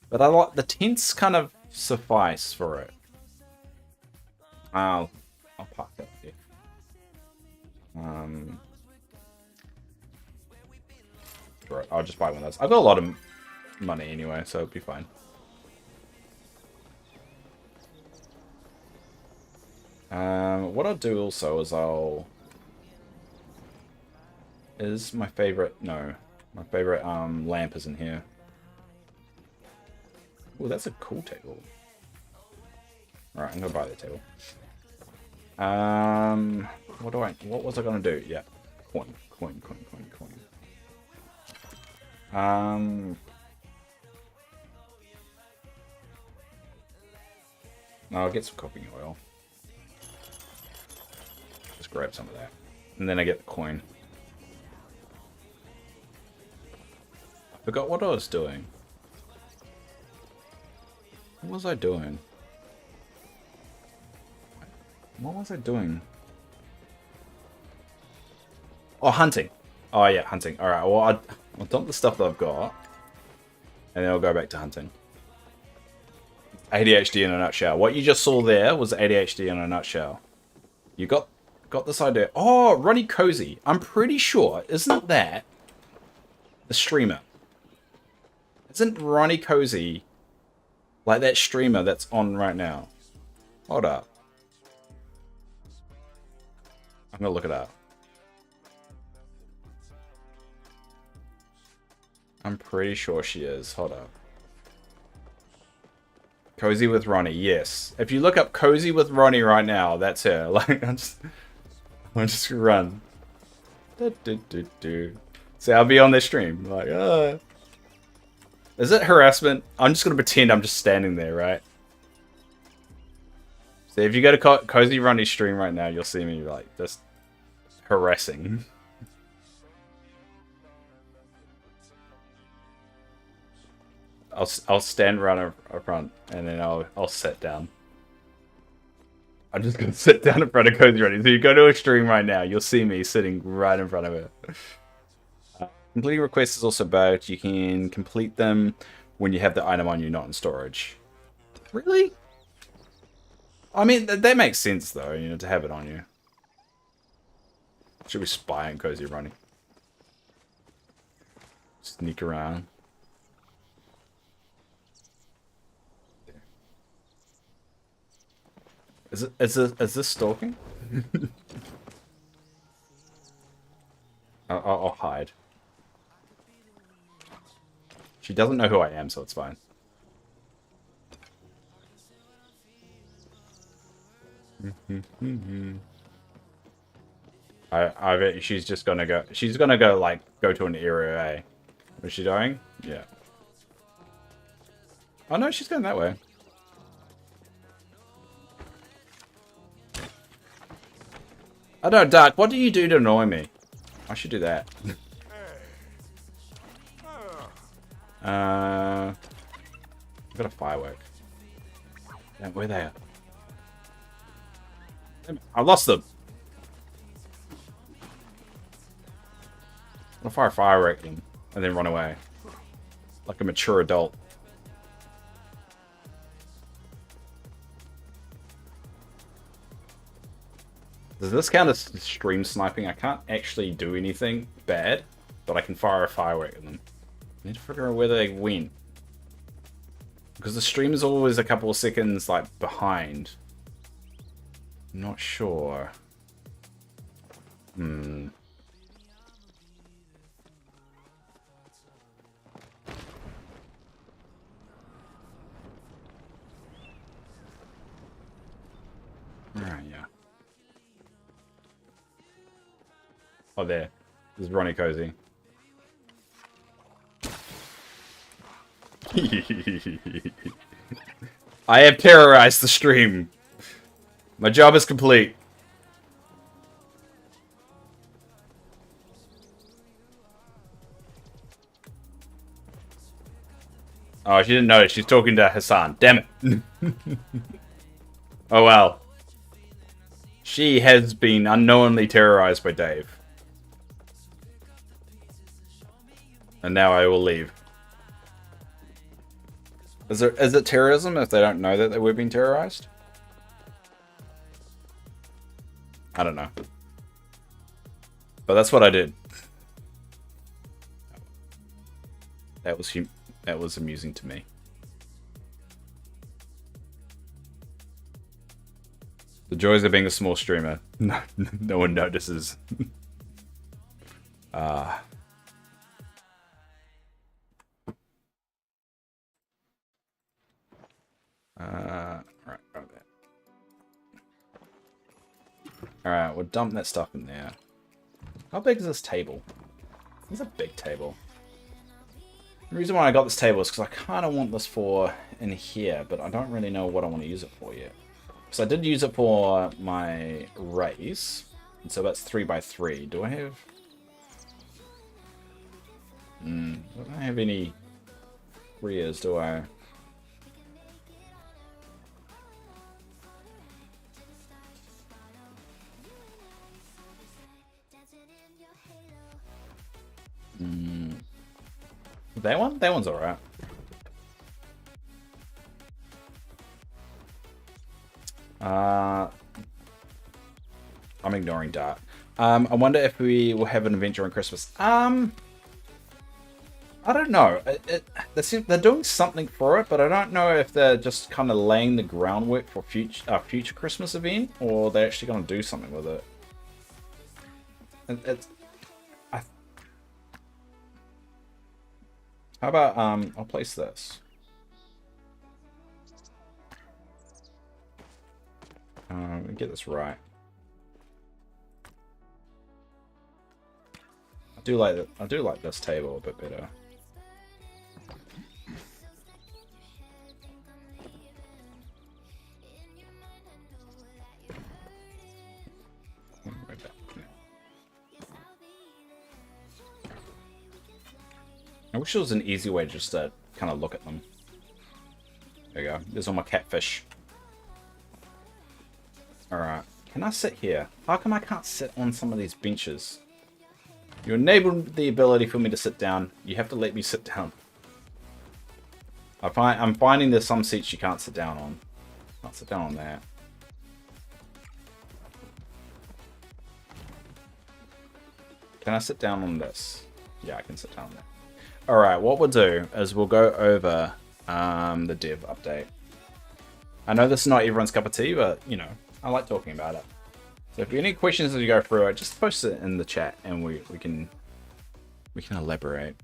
S1: But I like the tents kind of suffice for it. I'll park that there. Sure, I'll just buy one of those. I've got a lot of money anyway, so it'll be fine. What I'll do also is my favorite lamp is in here. Oh, that's a cool table. Alright, I'm gonna buy the table. What was I gonna do? Yeah. Coin. I'll get some cooking oil. grab some of that. And then I get the coin. I forgot what I was doing. What was I doing? What was I doing? Oh, hunting. Oh, yeah, hunting. Alright, well, I'll dump the stuff that I've got. And then I'll go back to hunting. ADHD in a nutshell. What you just saw there was ADHD in a nutshell. You got this idea. Oh, Ronnie Cozy. I'm pretty sure, isn't that the streamer? Isn't Ronnie Cozy like that streamer that's on right now? Hold up. I'm gonna look it up. I'm pretty sure she is. Hold up. Cozy with Ronnie, yes. If you look up Cozy with Ronnie right now, that's her. Like, I'm just gonna run. See, I'll be on their stream. Like, is it harassment? I'm just gonna pretend I'm just standing there, right? See, if you go to Cozy Ronnie's stream right now, you'll see me like just harassing. I'll stand right up front, and then I'll sit down. I'm just gonna sit down in front of Cozy Ronnie. So you go to a stream right now, you'll see me sitting right in front of her. Completing requests is also bad. You can complete them when you have the item on you, not in storage. Really? I mean, that makes sense though, you know, to have it on you. Should we spy on Cozy Ronnie? Sneak around. Is this stalking? I'll hide. She doesn't know who I am, so it's fine. I bet she's just gonna go. She's gonna go like go to an area A. What's she doing? Yeah. Oh no, she's going that way. I don't know, Dark, what do you do to annoy me? I should do that. I've got a firework. Yeah, where they at? I lost them. I'm gonna fire a firework at them and then run away. Like a mature adult. Does this count as stream sniping? I can't actually do anything bad, but I can fire a firework at them. I need to figure out where they went. Because the stream is always a couple of seconds like behind. I'm not sure. Alright, yeah. Oh, there. This is Ronnie Cozy. I have terrorized the stream. My job is complete. Oh, she didn't notice. She's talking to Hassan. Damn it. Oh, well. She has been unknowingly terrorized by Dave. And now I will leave. Is it terrorism if they don't know that they were being terrorized? I don't know. But that's what I did. That was amusing to me. The joys of being a small streamer. No one notices. Alright, we'll dump that stuff in there. How big is this table? It's a big table. The reason why I got this table is because I kind of want this for in here, but I don't really know what I want to use it for yet. So I did use it for my race. And so that's 3x3. Do I have... I don't have any rears, do I? That one? That one's alright. I'm ignoring Dart. I wonder if we will have an event during Christmas. I don't know. They're doing something for it, but I don't know if they're just kind of laying the groundwork for future Christmas event, or they're actually going to do something with it. How about I'll place this. Let me get this right. I do like this table a bit better. I wish there was an easy way just to kind of look at them. There you go. There's all my catfish. Alright. Can I sit here? How come I can't sit on some of these benches? You enabled the ability for me to sit down. You have to let me sit down. I'm finding there's some seats you can't sit down on. Can't sit down on that. Can I sit down on this? Yeah, I can sit down on that. Alright, what we'll do is we'll go over the dev update. I know this is not everyone's cup of tea, but, you know, I like talking about it. So if you have any questions as you go through it, just post it in the chat and we can elaborate.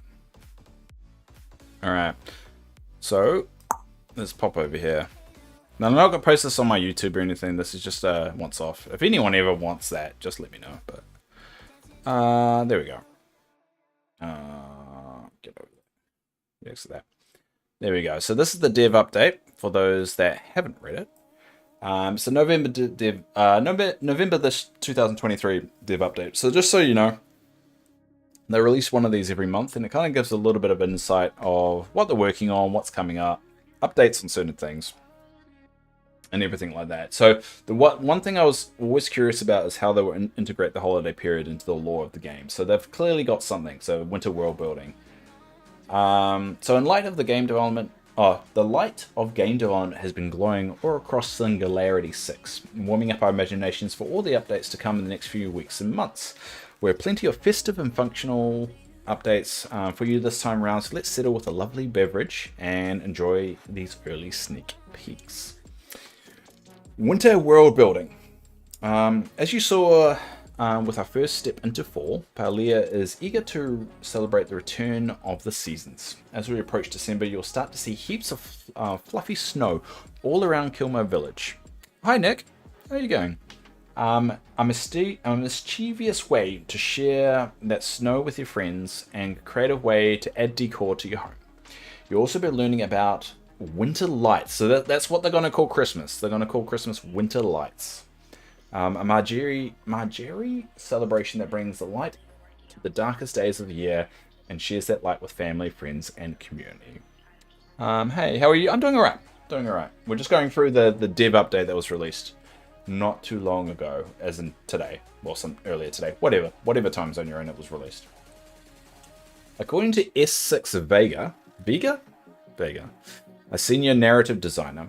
S1: Alright, so let's pop over here. Now, I'm not going to post this on my YouTube or anything. This is just a once off. If anyone ever wants that, just let me know. But there we go. Get over there. Next to that. There we go. So this is the dev update for those that haven't read it. So November this 2023 dev update. So just so you know, they release one of these every month, and it kind of gives a little bit of insight of what they're working on, what's coming up, updates on certain things, and everything like that. So one thing I was always curious about is how they will integrate the holiday period into the lore of the game. So they've clearly got something. So winter world building. So in light of the game development, the light of game development has been glowing all across Singularity 6, warming up our imaginations for all the updates to come in the next few weeks and months. We have plenty of festive and functional updates for you this time around, so let's settle with a lovely beverage and enjoy these early sneak peeks. Winter world building. As you saw with our first step into fall, Palia is eager to celebrate the return of the seasons. As we approach December, you'll start to see heaps of fluffy snow all around Kilmer Village. Hi Nick, how are you going? A mischievous way to share that snow with your friends and a creative way to add decor to your home. You'll also be learning about winter lights. So that's what they're going to call Christmas. They're going to call Christmas winter lights. A Margeri celebration that brings the light to the darkest days of the year and shares that light with family, friends, and community. Hey, how are you? I'm doing alright. Doing alright. We're just going through the dev update that was released not too long ago, as in today. Well, some earlier today. Whatever time zone you're in, it was released. According to S6 Vega, a senior narrative designer,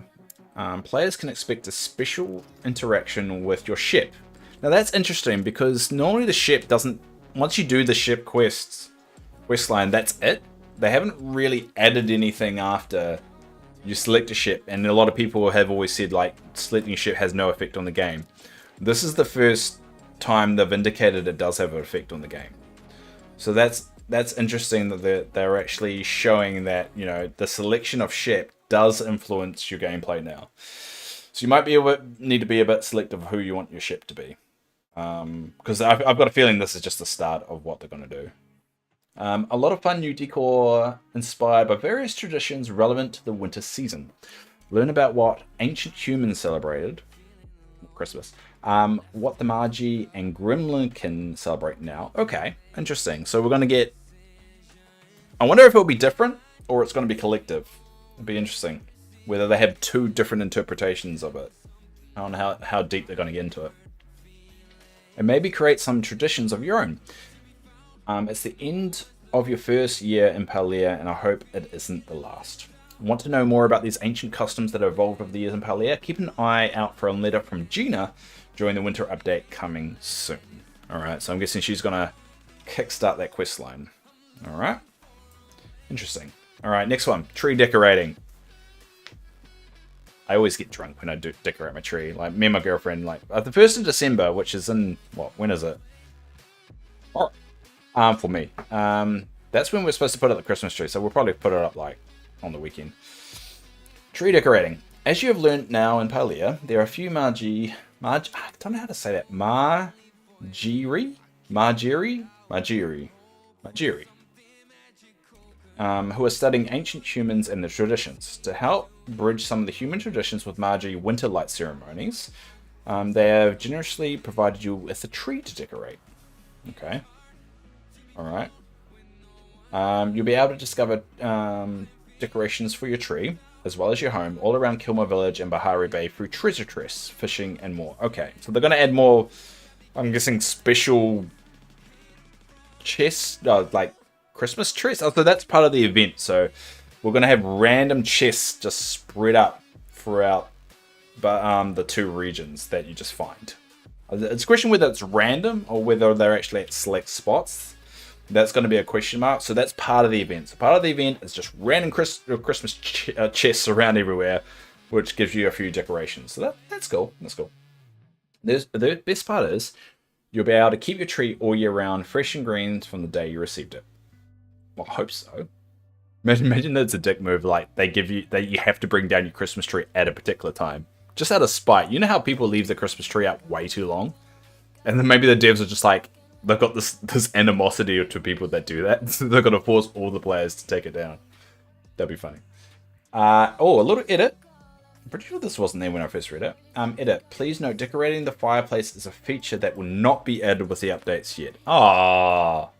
S1: players can expect a special interaction with your ship. Now that's interesting because normally the ship doesn't, once you do the ship questline, that's it. They haven't really added anything after you select a ship, and a lot of people have always said like selecting a ship has no effect on the game. This is the first time they've indicated it does have an effect on the game. So that's interesting that they're actually showing that, you know, the selection of ship does influence your gameplay now. So you might need to be a bit selective of who you want your ship to be. Because I've got a feeling this is just the start of what they're going to do. A lot of fun new decor inspired by various traditions relevant to the winter season. Learn about what ancient humans celebrated, Christmas, What the Margie and Gremlin can celebrate now. Okay, interesting. So we're going to get... I wonder if it'll be different or it's going to be collective. It'll be interesting. Whether they have two different interpretations of it. I don't know how deep they're going to get into it. And maybe create some traditions of your own. It's the end of your first year in Paldea, and I hope it isn't the last. Want to know more about these ancient customs that have evolved over the years in Paldea? Keep an eye out for a letter from Gina during the winter update coming soon. Alright, so I'm guessing she's going to kickstart that quest line. Alright. Interesting. Alright, next one. Tree decorating. I always get drunk when I do decorate my tree. Like, me and my girlfriend, like, the 1st of December, which is in, what, when is it? For me. That's when we're supposed to put up the Christmas tree, so we'll probably put it up, like, on the weekend. Tree decorating. As you have learned now in Paldea, there are a few I don't know how to say that. Margiri, who are studying ancient humans and their traditions. To help bridge some of the human traditions with Margie winter light ceremonies, they have generously provided you with a tree to decorate. Okay. Alright. You'll be able to discover decorations for your tree, as well as your home, all around Kilmore Village and Bahari Bay through treasure chests, fishing, and more. Okay, so they're going to add more, I'm guessing, special chests, like Christmas chests. Oh, so that's part of the event. So we're going to have random chests just spread up throughout the two regions that you just find. It's a question whether it's random or whether they're actually at select spots. That's going to be a question mark. So that's part of the event. So part of the event is just random Christmas chests around everywhere, which gives you a few decorations. So that's cool. That's cool. The best part is you'll be able to keep your tree all year round, fresh and green from the day you received it. Well, I hope so. Imagine that's a dick move. Like they give you that you have to bring down your Christmas tree at a particular time, just out of spite. You know how people leave the Christmas tree up way too long, and then maybe the devs are just like, they've got this animosity to people that do that. So they're going to force all the players to take it down. That'd be funny. A little edit. I'm pretty sure this wasn't there when I first read it. Edit. Please note, decorating the fireplace is a feature that will not be added with the updates yet. Ah.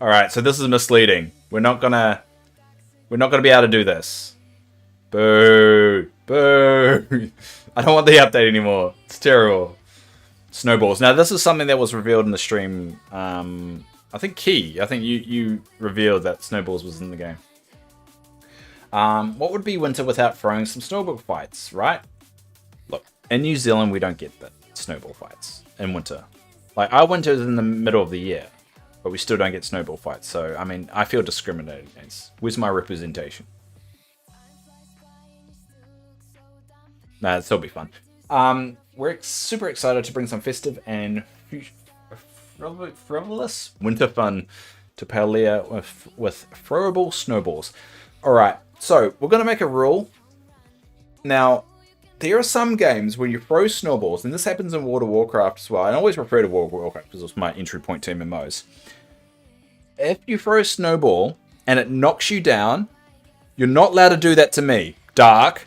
S1: Alright, so this is misleading. We're not gonna be able to do this. Boo. Boo. I don't want the update anymore. It's terrible. Snowballs. Now, this is something that was revealed in the stream. I think you revealed that Snowballs was in the game. What would be winter without throwing some snowball fights, right? Look, in New Zealand, we don't get the snowball fights in winter. Like, our winter is in the middle of the year, but we still don't get snowball fights. So, I mean, I feel discriminated against. Where's my representation? Nah, it'll still be fun. We're super excited to bring some festive and frivolous winter fun to Paldea with throwable snowballs. Alright, so we're going to make a rule. Now, there are some games where you throw snowballs, and this happens in World of Warcraft as well. I always refer to World of Warcraft because it's my entry point to MMOs. If you throw a snowball and it knocks you down, you're not allowed to do that to me. Dark.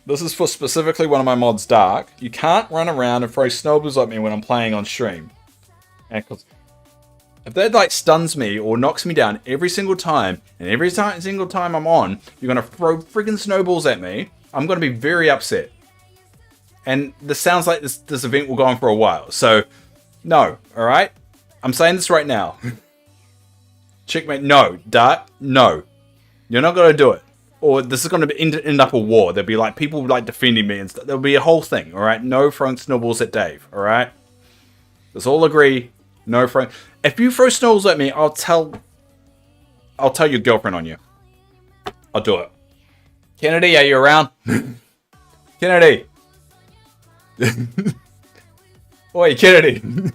S1: This is for specifically one of my mods, Dark. You can't run around and throw snowballs at me when I'm playing on stream. And if that like stuns me or knocks me down every single time, and every single time I'm on, you're going to throw friggin' snowballs at me, I'm going to be very upset. And this sounds like this event will go on for a while. So, no, alright? I'm saying this right now. Checkmate, no. Dark, no. You're not going to do it. Or this is going to end up a war. There'll be like people like defending me and stuff. There'll be a whole thing, alright? No throwing snowballs at Dave, alright? Let's all agree, no throwing. If you throw snowballs at me, I'll tell your girlfriend on you. I'll do it. Kennedy, are you around? Kennedy. Oi, Kennedy.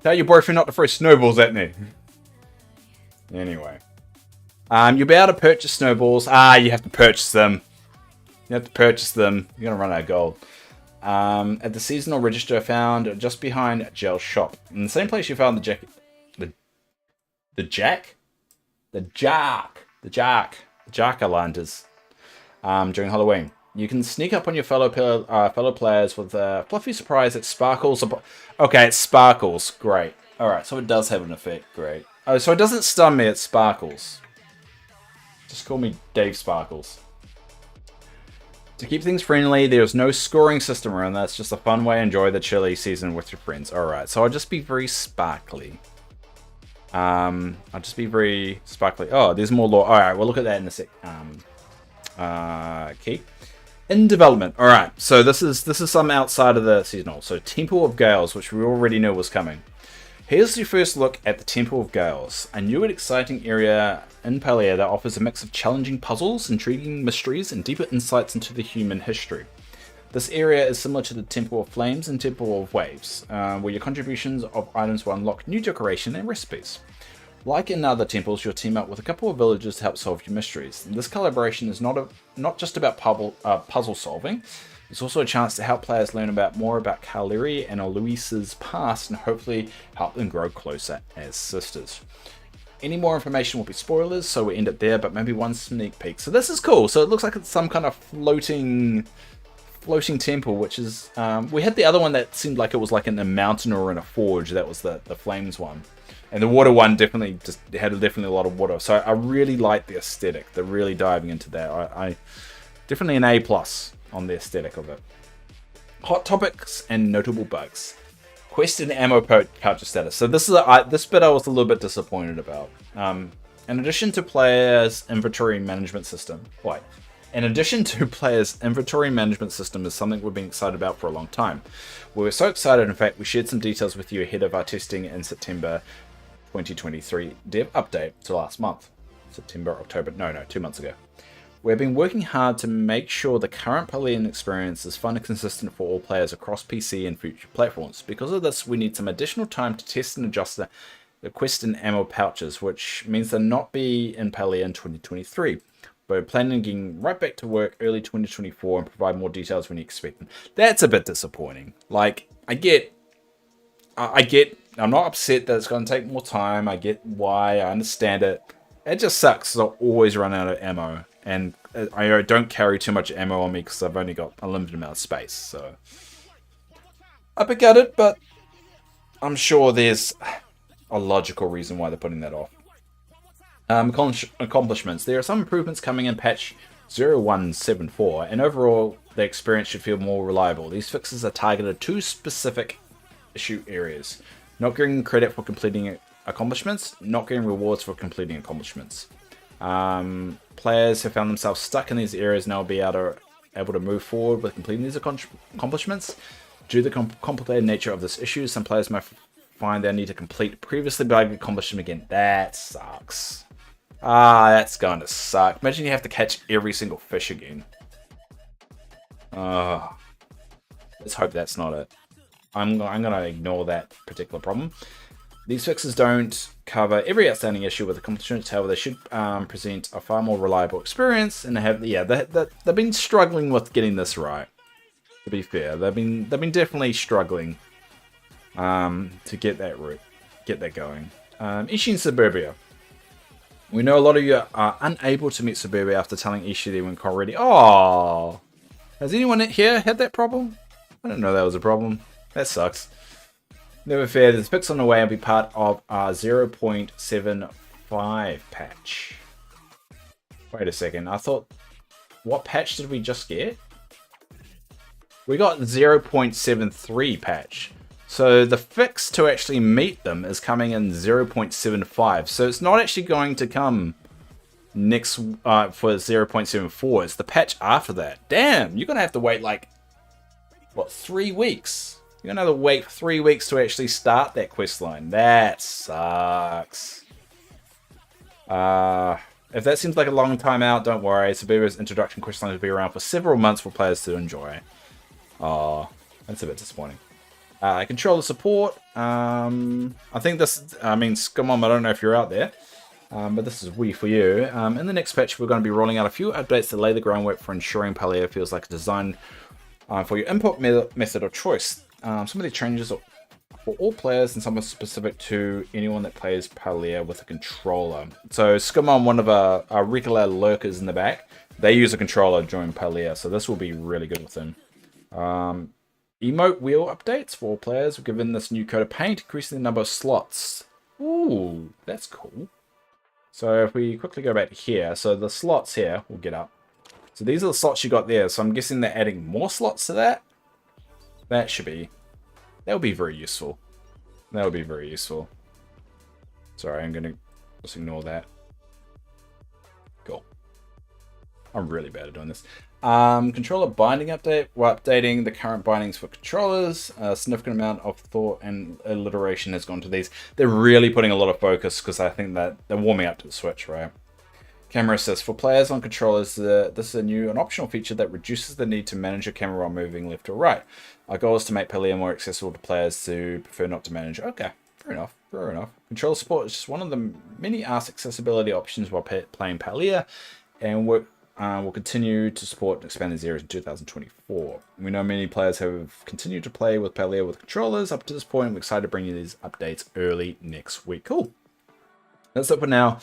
S1: Tell your boyfriend not to throw snowballs at me. Anyway. You'll be able to purchase snowballs. You have to purchase them. You're going to run out of gold. At the seasonal register found just behind Gel's shop. In the same place you found the jack-o'-lanterns during Halloween. You can sneak up on your fellow players with a fluffy surprise that sparkles. Okay, it sparkles. Great. Alright, so it does have an effect. Great. Oh, so it doesn't stun me, it sparkles. Just call me Dave Sparkles. To keep things friendly, there's no scoring system around that. It's just a fun way to enjoy the chilly season with your friends. Alright, so I'll just be very sparkly. I'll just be very sparkly. Oh, there's more lore. Alright, we'll look at that in a sec. Key. In development. Alright, so this is some outside of the seasonal. So Temple of Gales, which we already knew was coming. Here's your first look at the Temple of Gales, a new and exciting area in Palia that offers a mix of challenging puzzles, intriguing mysteries, and deeper insights into the human history. This area is similar to the Temple of Flames and Temple of Waves, where your contributions of items will unlock new decoration and recipes. Like in other temples, you'll team up with a couple of villagers to help solve your mysteries. And this collaboration is not just about puzzle solving. It's also a chance to help players learn more about Kaleri and Aloise's past and hopefully help them grow closer as sisters. Any more information will be spoilers, so we end it there, but maybe one sneak peek. So this is cool. So it looks like it's some kind of floating temple, which is... we had the other one that seemed like it was like in a mountain or in a forge. That was the flames one. And the water one definitely had a lot of water. So I really like the aesthetic. They're really diving into that. I definitely an A+ on the aesthetic of it. Hot topics and notable bugs. Quest and ammo pouch status. So this bit I was a little bit disappointed about. In addition to players' inventory management system. In addition to players' inventory management system is something we've been excited about for a long time. We were so excited, in fact, we shared some details with you ahead of our testing in September 2023 dev update to last month. October, 2 months ago. We've been working hard to make sure the current Palian experience is fun and consistent for all players across PC and future platforms. Because of this, we need some additional time to test and adjust the quest and ammo pouches, which means they'll not be in Palia in 2023. We're planning on getting right back to work early 2024 and provide more details when you expect them. That's a bit disappointing. Like, I get, I'm not upset that it's going to take more time. I get why, I understand it. It just sucks because I'll always run out of ammo. And I don't carry too much ammo on me because I've only got a limited amount of space. So I pick at it, but I'm sure there's a logical reason why they're putting that off. Accomplishments. There are some improvements coming in patch 0174, and overall the experience should feel more reliable. These fixes are targeted to specific issue areas. Not getting credit for completing accomplishments, not getting rewards for completing accomplishments. Players who found themselves stuck in these areas now will be able to move forward with completing these accomplishments. Due to the complicated nature of this issue, some players might find they need to complete previously bagged accomplishment again. That sucks. That's going to suck. Imagine you have to catch every single fish again. Let's hope that's not it. I'm going to ignore that particular problem. These fixes don't cover every outstanding issue with accomplishments, however, they should present a far more reliable experience, and they've been struggling with getting this right. To be fair, they've been definitely struggling to get that going. Ishi in Suburbia. We know a lot of you are unable to meet Suburbia after telling Ishi they went already. Oh, has anyone here had that problem? I didn't know that was a problem. That sucks. Never fear, there's a fix on the way and be part of our 0.75 patch. Wait a second, I thought... What patch did we just get? We got 0.73 patch. So the fix to actually meet them is coming in 0.75. So it's not actually going to come next for 0.74. It's the patch after that. Damn, you're going to have to wait like, what, 3 weeks? You're going to have to wait for 3 weeks to actually start that quest line. That sucks. If that seems like a long time out, don't worry. Suburbia's introduction quest line will be around for several months for players to enjoy. Oh, that's a bit disappointing. Controller support. I think this, Scum, I don't know if you're out there, but this is Wii for you. In the next patch, we're going to be rolling out a few updates to lay the groundwork for ensuring Palia feels like a design for your input method of choice. Some of the changes for all players and some are specific to anyone that plays Palea with a controller. So Skimon, one of our regular lurkers in the back, they use a controller during Palea, so this will be really good with them. Emote wheel updates for all players. We're given this new coat of paint, increasing the number of slots. Ooh, that's cool. So if we quickly go back here, so the slots here, we'll get up. So these are the slots you got there, so I'm guessing they're adding more slots to that. That'll be very useful. That'll be very useful. Sorry, I'm gonna just ignore that. Cool. I'm really bad at doing this. Controller binding update. We're updating the current bindings for controllers. A significant amount of thought and alliteration has gone to these. They're really putting a lot of focus because I think that they're warming up to the Switch, right? Camera assist. For players on controllers, this is a new and optional feature that reduces the need to manage your camera while moving left or right. Our goal is to make Palea more accessible to players who prefer not to manage. Okay, fair enough, fair enough. Controller support is just one of the many accessibility options while playing Palea, and we'll continue to support and expand these areas in 2024. We know many players have continued to play with Palea with controllers up to this point. I'm excited to bring you these updates early next week. Cool. That's it for now.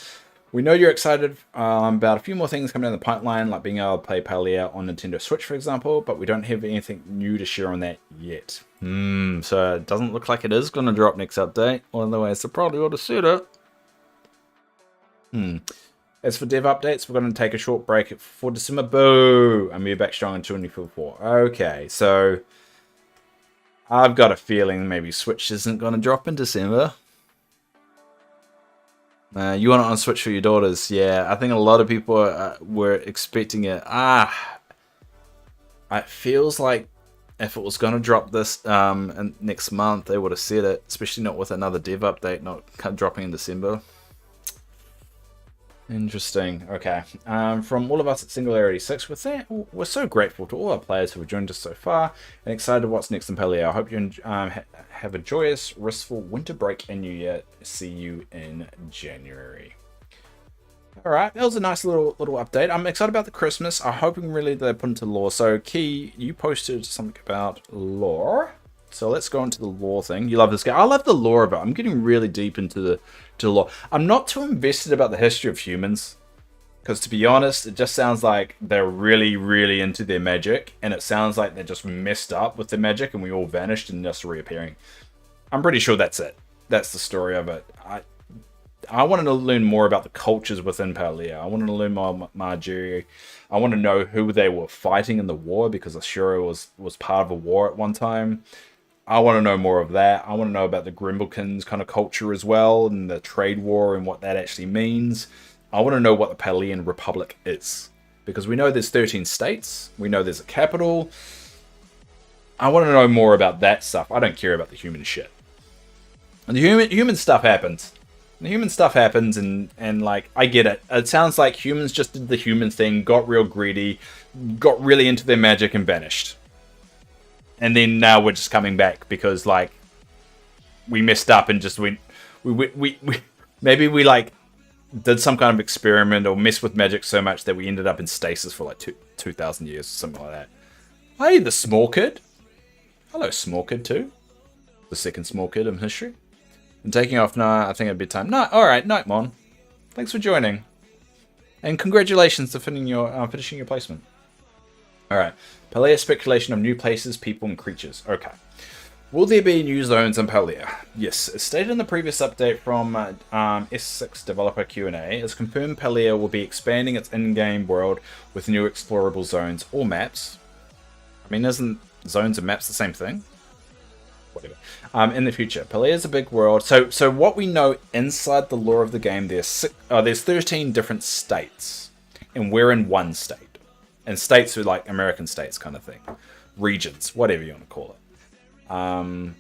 S1: We know you're excited about a few more things coming down the pipeline, like being able to play Palea on Nintendo Switch, for example, but we don't have anything new to share on that yet. So it doesn't look like it is going to drop next update, otherwise I probably ought to suit it. As for dev updates, we're going to take a short break for December. Boo! And we're back strong in 2024. Okay, so I've got a feeling maybe Switch isn't going to drop in December. You want it on Switch for your daughters? Yeah, I think a lot of people were expecting it. It feels like if it was going to drop this next month, they would have said it, especially not with another dev update not dropping in December. Interesting. Okay. From all of us at Singularity 6, we're so grateful to all our players who have joined us so far and excited what's next in Palea. I hope you have a joyous, restful winter break and New Year. See you in January. Alright, that was a nice little update. I'm excited about the Christmas. I'm hoping really they put into lore. So, Key, you posted something about lore. So let's go into the lore thing. You love this game. I love the lore of it. I'm getting really deep into the lore. I'm not too invested about the history of humans. Because to be honest, it just sounds like they're really, really into their magic. And it sounds like they're just messed up with their magic and we all vanished and just reappearing. I'm pretty sure that's it. That's the story of it. I wanted to learn more about the cultures within Palea. I wanted to learn more about Marjorie. I want to know who they were fighting in the war because Ashura was part of a war at one time. I want to know more of that. I want to know about the Grimblekin's kind of culture as well and the trade war and what that actually means. I want to know what the Palean Republic is. Because we know there's 13 states. We know there's a capital. I want to know more about that stuff. I don't care about the human shit. And the human stuff happens. The human stuff happens and like, I get it. It sounds like humans just did the human thing, got real greedy, got really into their magic and vanished. And then now we're just coming back because like we messed up and just went. Maybe we like did some kind of experiment or messed with magic so much that we ended up in stasis for like 2,000 years or something like that. Hey, the small kid. Hello, small kid too. The second small kid in history. And taking off now. I think it'd be time. No, all right, night, Mon. Thanks for joining, and congratulations to finishing your placement. All right. Palea speculation of new places, people, and creatures. Okay. Will there be new zones in Palea? Yes. As stated in the previous update from S6 developer Q&A, it's confirmed Palea will be expanding its in-game world with new explorable zones or maps. I mean, isn't zones and maps the same thing? Whatever. In the future, Palea is a big world. So what we know inside the lore of the game, there's 13 different states, and we're in one state. And states are like American states kind of thing. Regions, whatever you want to call it.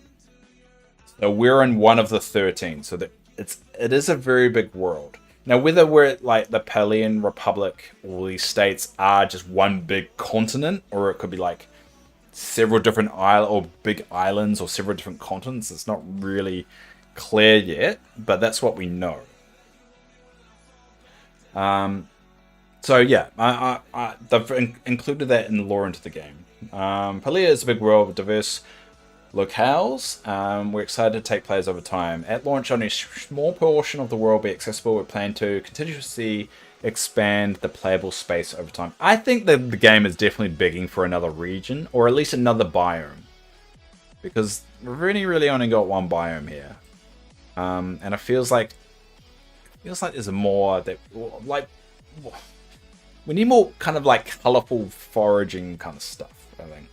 S1: So we're in one of the 13. So that it is a very big world. Now, whether we're like the Palean Republic or these states are just one big continent, or it could be like several different big islands or several different continents, it's not really clear yet, but that's what we know. So yeah, they've included that in the lore into the game. Palea is a big world with diverse Locales, we're excited to take players over time. At launch, only a small portion of the world will be accessible. We plan to continuously expand the playable space over time. I think that the game is definitely begging for another region, or at least another biome. Because we've really only got one biome here. And it feels like there's more that, like, we need more kind of like colorful foraging kind of stuff, I think.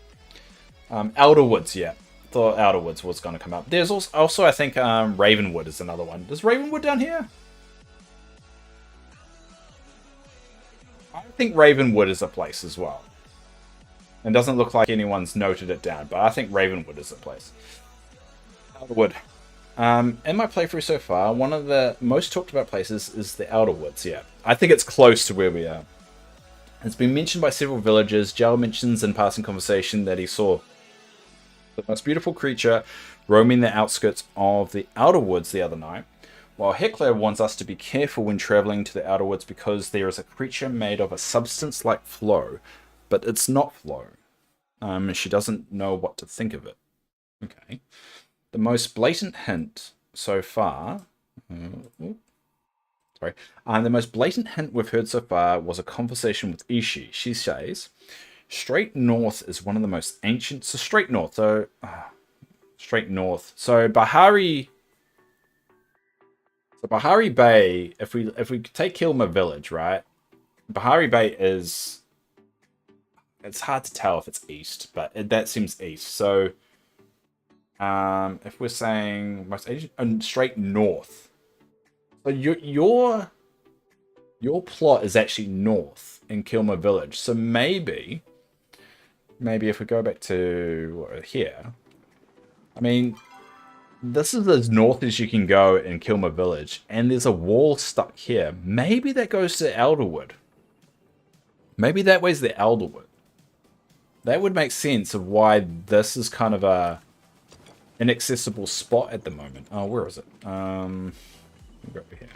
S1: Elder Woods, yeah. Thought Outer Woods was going to come up. There's also I think, Ravenwood is another one. Does Ravenwood down here? I think Ravenwood is a place as well. It doesn't look like anyone's noted it down, but I think Ravenwood is a place. Outer Wood. In my playthrough so far, one of the most talked about places is the Outer Woods, yeah. I think it's close to where we are. It's been mentioned by several villagers. Jal mentions in passing conversation that he saw the most beautiful creature roaming the outskirts of the Outer Woods the other night, while Heckler wants us to be careful when traveling to the Outer Woods because there is a creature made of a substance like flow, but it's not flow. She doesn't know what to think of it. Okay. The most blatant hint so far... the most blatant hint we've heard so far was a conversation with Ishi. She says... Straight north is one of the most ancient... So straight north. So Bahari... So Bahari Bay, if we take Kilma Village, right? Bahari Bay is... It's hard to tell if it's east, but that seems east. So if we're saying most ancient, straight north. So your plot is actually north in Kilma Village. So maybe if we go back to here, I mean, this is as north as you can go in Kilma Village, and there's a wall stuck here. Maybe that goes to Elderwood. Maybe that way's the Elderwood. That would make sense of why this is kind of a inaccessible spot at the moment. Oh, where is it? We'll go over here.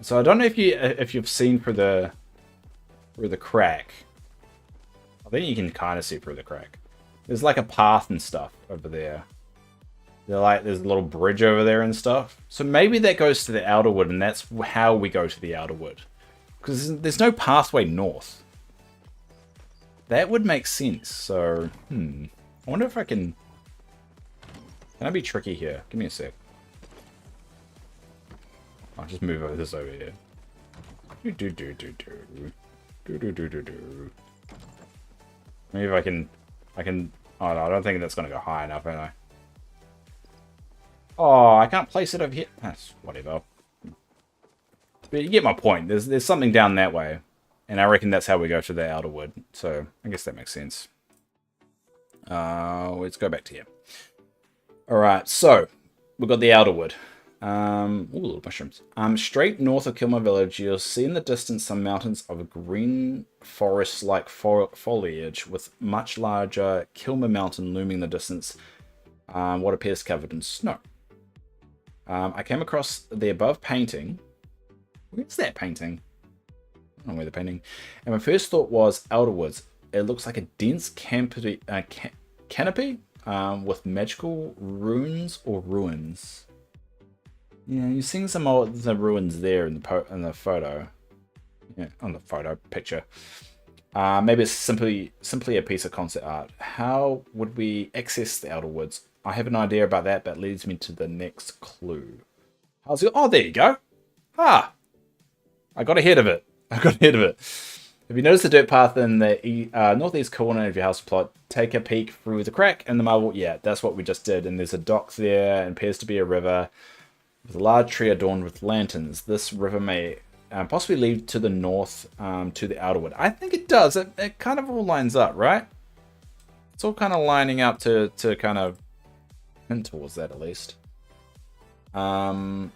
S1: So I don't know if you've seen through the crack. I think you can kind of see through the crack. There's like a path and stuff over there. There's a little bridge over there and stuff. So maybe that goes to the Outerwood, and that's how we go to the Outerwood. Because there's no pathway north. That would make sense. So, I wonder if I can... Can I be tricky here? Give me a sec. I'll just move this over here. Maybe if I can... Oh, no, I don't think that's going to go high enough, am I? Oh, I can't place it over here. That's whatever. But you get my point. There's something down that way. And I reckon that's how we go to the Outerwood. So, I guess that makes sense. Let's go back to here. Alright, so, we've got the Outerwood. Ooh, mushrooms. Straight north of Kilma Village, you'll see in the distance some mountains of green forest-like foliage with much larger Kilma Mountain looming in the distance, what appears covered in snow. I came across the above painting. Where's that painting? I don't know where the painting. And my first thought was Outer Woods. It looks like a dense canopy with magical runes or ruins. Yeah, you're seeing some of the ruins there in the photo. Yeah, on the photo picture. Maybe it's simply a piece of concept art. How would we access the Outer Woods? I have an idea about that, but leads me to the next clue. How's it? Oh, there you go. Ah, I got ahead of it. If you notice the dirt path in the northeast corner of your house plot, take a peek through the crack in the marble. Yeah, that's what we just did. And there's a dock there, and appears to be a river with a large tree adorned with lanterns. This river may possibly lead to the north, to the Outerwood. I think it does. It kind of all lines up, right? It's all kind of lining up to kind of hint towards that, at least. It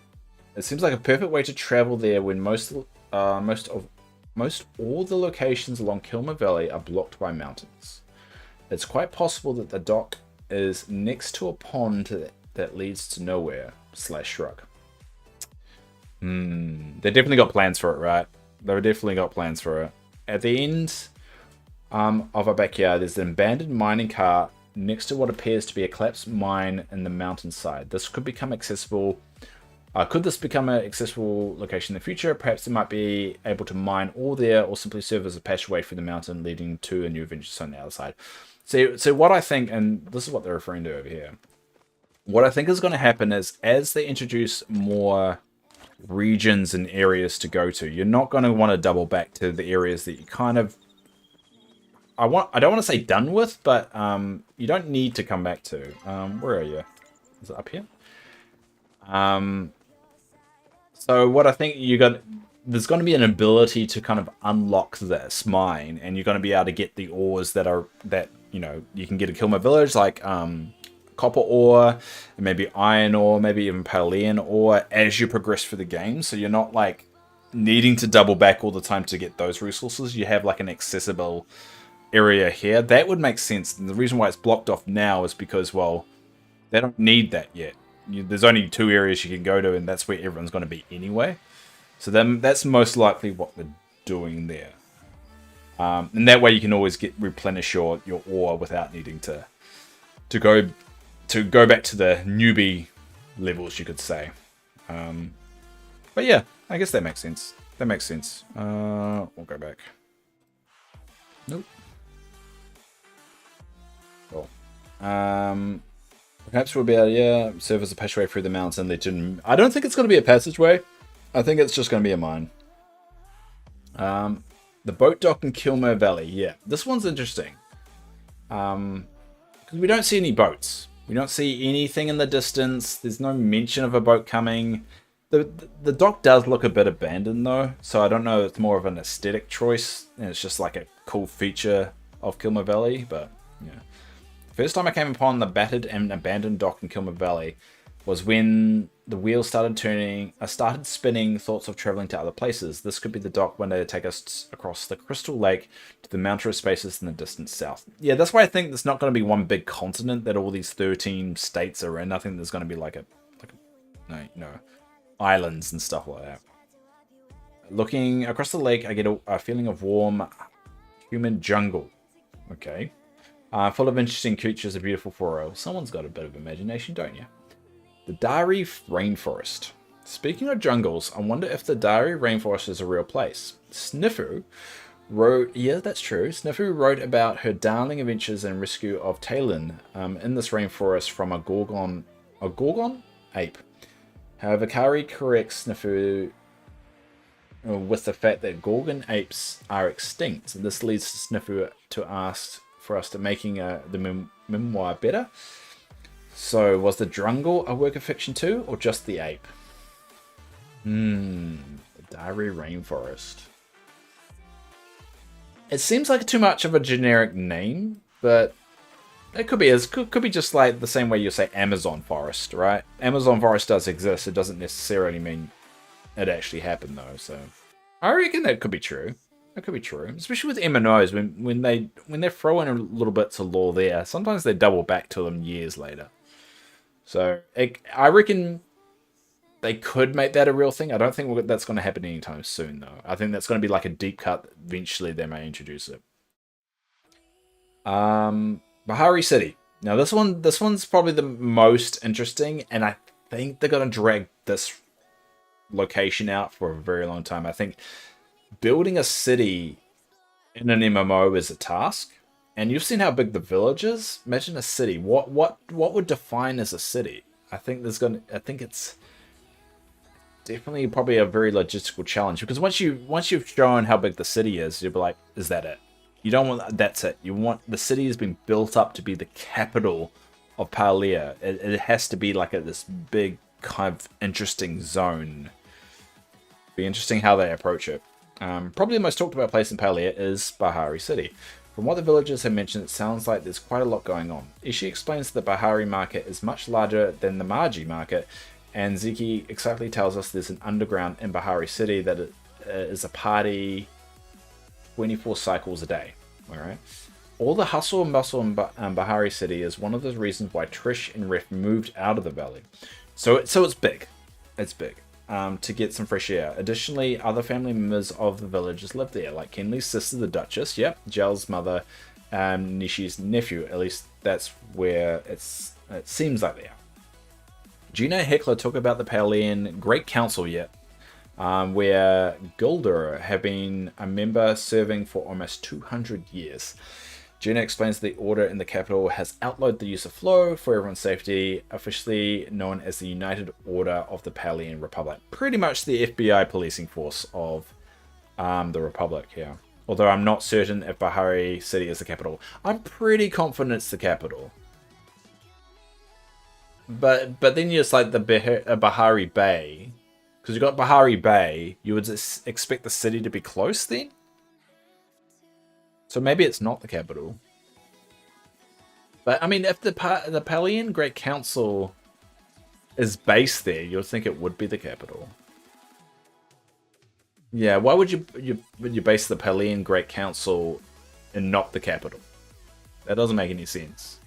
S1: seems like a perfect way to travel there when most all the locations along Kilma Valley are blocked by mountains. It's quite possible that the dock is next to a pond that leads to nowhere. /shrug. They definitely got plans for it, right? They've definitely got plans for it. At the end, of our backyard, there's an abandoned mining cart next to what appears to be a collapsed mine in the mountainside. This could become accessible. Could this become an accessible location in the future? Perhaps they might be able to mine ore there, or simply serve as a passageway through the mountain, leading to a new adventure zone on the other side. So what I think, and this is what they're referring to over here, what I think is going to happen is, as they introduce more regions and areas to go to, you're not going to want to double back to the areas that you kind of, I don't want to say done with, but you don't need to come back to. Where are you? Is it up here? So what I think there's going to be an ability to kind of unlock this mine, and you're going to be able to get the ores that you can get a Kilmer village, like copper ore, and maybe iron ore, maybe even Palean ore as you progress through the game. So you're not like needing to double back all the time to get those resources. You have like an accessible area here. That would make sense. And the reason why it's blocked off now is because, well, they don't need that yet. There's only 2 areas you can go to, and that's where everyone's going to be anyway. So then that's most likely what they're doing there. And that way you can always replenish your ore without needing to go back to the newbie levels, you could say. But yeah, I guess that makes sense. That makes sense. We'll go back. Nope. Cool. Perhaps we'll be able to, serve as a passageway through the mountain legend. I don't think it's going to be a passageway. I think it's just going to be a mine. The boat dock in Kilmer Valley. Yeah, this one's interesting. Because we don't see any boats. We don't see anything in the distance. There's no mention of a boat coming. The dock does look a bit abandoned though, so I don't know if it's more of an aesthetic choice and it's just like a cool feature of Kilmer Valley, but yeah. First time I came upon the battered and abandoned dock in Kilmer Valley was when the wheels started turning. I started spinning thoughts of traveling to other places. This could be the dock one day to take us across the Crystal Lake to the mountainous spaces in the distant south. Yeah, that's why I think there's not going to be one big continent that all these 13 states are in. I think there's going to be like islands and stuff like that. Looking across the lake, I get a feeling of warm, humid jungle. Okay. Full of interesting creatures, a beautiful forest. Someone's got a bit of imagination, don't you? The Dari Rainforest. Speaking of jungles, I wonder if the Dari Rainforest is a real place. Snifu wrote, yeah, that's true. Snifu wrote about her darling adventures and rescue of Talon in this rainforest from a Gorgon ape. However, Kari corrects Snifu with the fact that Gorgon apes are extinct. This leads Snifu to ask for us to making the memoir better. So, was the jungle a work of fiction too, or just the ape? The Dari Rainforest. It seems like too much of a generic name, but it could be. It could be just like the same way you say Amazon forest, right? Amazon forest does exist. It doesn't necessarily mean it actually happened, though. So, I reckon that could be true. That could be true, especially with MMOs when they throw in a little bits of lore there. Sometimes they double back to them years later. So I reckon they could make that a real thing. I don't think that's going to happen anytime soon, though. I think that's going to be like a deep cut. Eventually, they may introduce it. Bahari City. Now, this one's probably the most interesting, and I think they're going to drag this location out for a very long time. I think building a city in an MMO is a task. And you've seen how big the village is. Imagine a city. What would define as a city? I think it's definitely probably a very logistical challenge, because once you've shown how big the city is, you'll be like, is that it? You don't want that's it. You want the city has been built up to be the capital of Paldea. It has to be like this big kind of interesting zone. Be interesting how they approach it. Probably the most talked about place in Paldea is Bahari City. From what the villagers have mentioned, it sounds like there's quite a lot going on. Ishi explains that the Bahari market is much larger than the Margi market, and Ziki exactly tells us there's an underground in Bahari City that is a party 24 cycles a day. Alright. All the hustle and bustle in Bahari City is one of the reasons why Trish and Ref moved out of the valley. So it's big. It's big. to get some fresh air. Additionally, other family members of the villagers live there, like Kenley's sister, the Duchess, yep, Gel's mother, Nishi's nephew. At least that's where it seems like they are. Do you know Heckler talk about the Palean Great Council yet? Where Guldur have been a member serving for almost 200 years. Gina explains the order in the capital has outlawed the use of flow for everyone's safety, officially known as the United Order of the Palean Republic. Pretty much the FBI policing force of the Republic here. Although I'm not certain if Bahari City is the capital. I'm pretty confident it's the capital. But then it's like the Bahari Bay. Because you've got Bahari Bay, you would expect the city to be close then? So maybe it's not the capital. But, I mean, if the Palean Great Council is based there, you'd think it would be the capital. Yeah, why would you base the Palean Great Council and not the capital? That doesn't make any sense.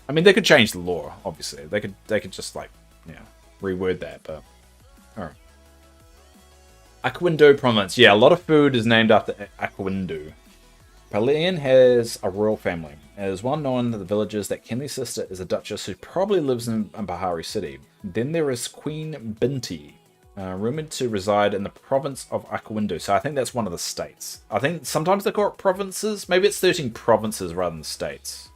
S1: I mean, they could change the law, obviously. They could just, like, reword that, but... Alright. Aquindu province. Yeah, a lot of food is named after Aquindu. Palean has a royal family. It is well known to the villagers that Kenley's sister is a duchess who probably lives in Bahari City. Then there is Queen Binti, rumored to reside in the province of Aquindu. So I think that's one of the states. I think sometimes they call it provinces. Maybe it's 13 provinces rather than states.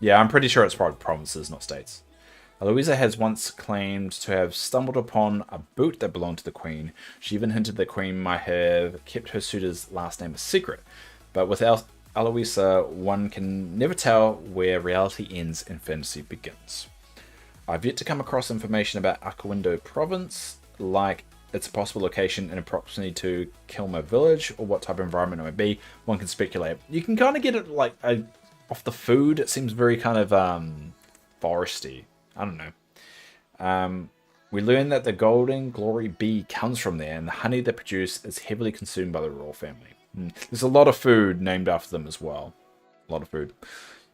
S1: Yeah, I'm pretty sure it's probably provinces, not states. Eloisa has once claimed to have stumbled upon a boot that belonged to the Queen. She even hinted the Queen might have kept her suitor's last name a secret. But without Eloisa, one can never tell where reality ends and fantasy begins. I've yet to come across information about Aquindu province, like its possible location in proximity to Kilmer village, or what type of environment it might be. One can speculate. You can kind of get it like off the food. It seems very kind of foresty. I don't know. We learn that the golden glory bee comes from there, and the honey they produce is heavily consumed by the royal family. There's a lot of food named after them as well. A lot of food.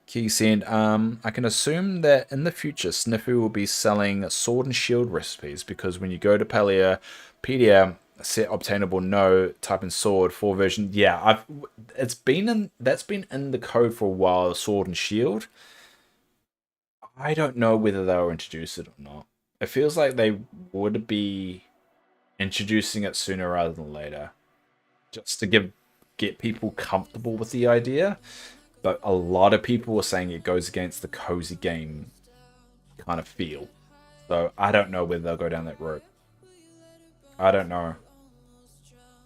S1: Key sent, I can assume that in the future, Snifu will be selling sword and shield recipes, because when you go to Paleopedia, set obtainable no, type in sword, 4 version. Yeah, that's been in the code for a while, sword and shield. I don't know whether they'll introduce it or not. It feels like they would be introducing it sooner rather than later, just to get people comfortable with the idea. But a lot of people are saying it goes against the cozy game kind of feel. So I don't know whether they'll go down that route. I don't know.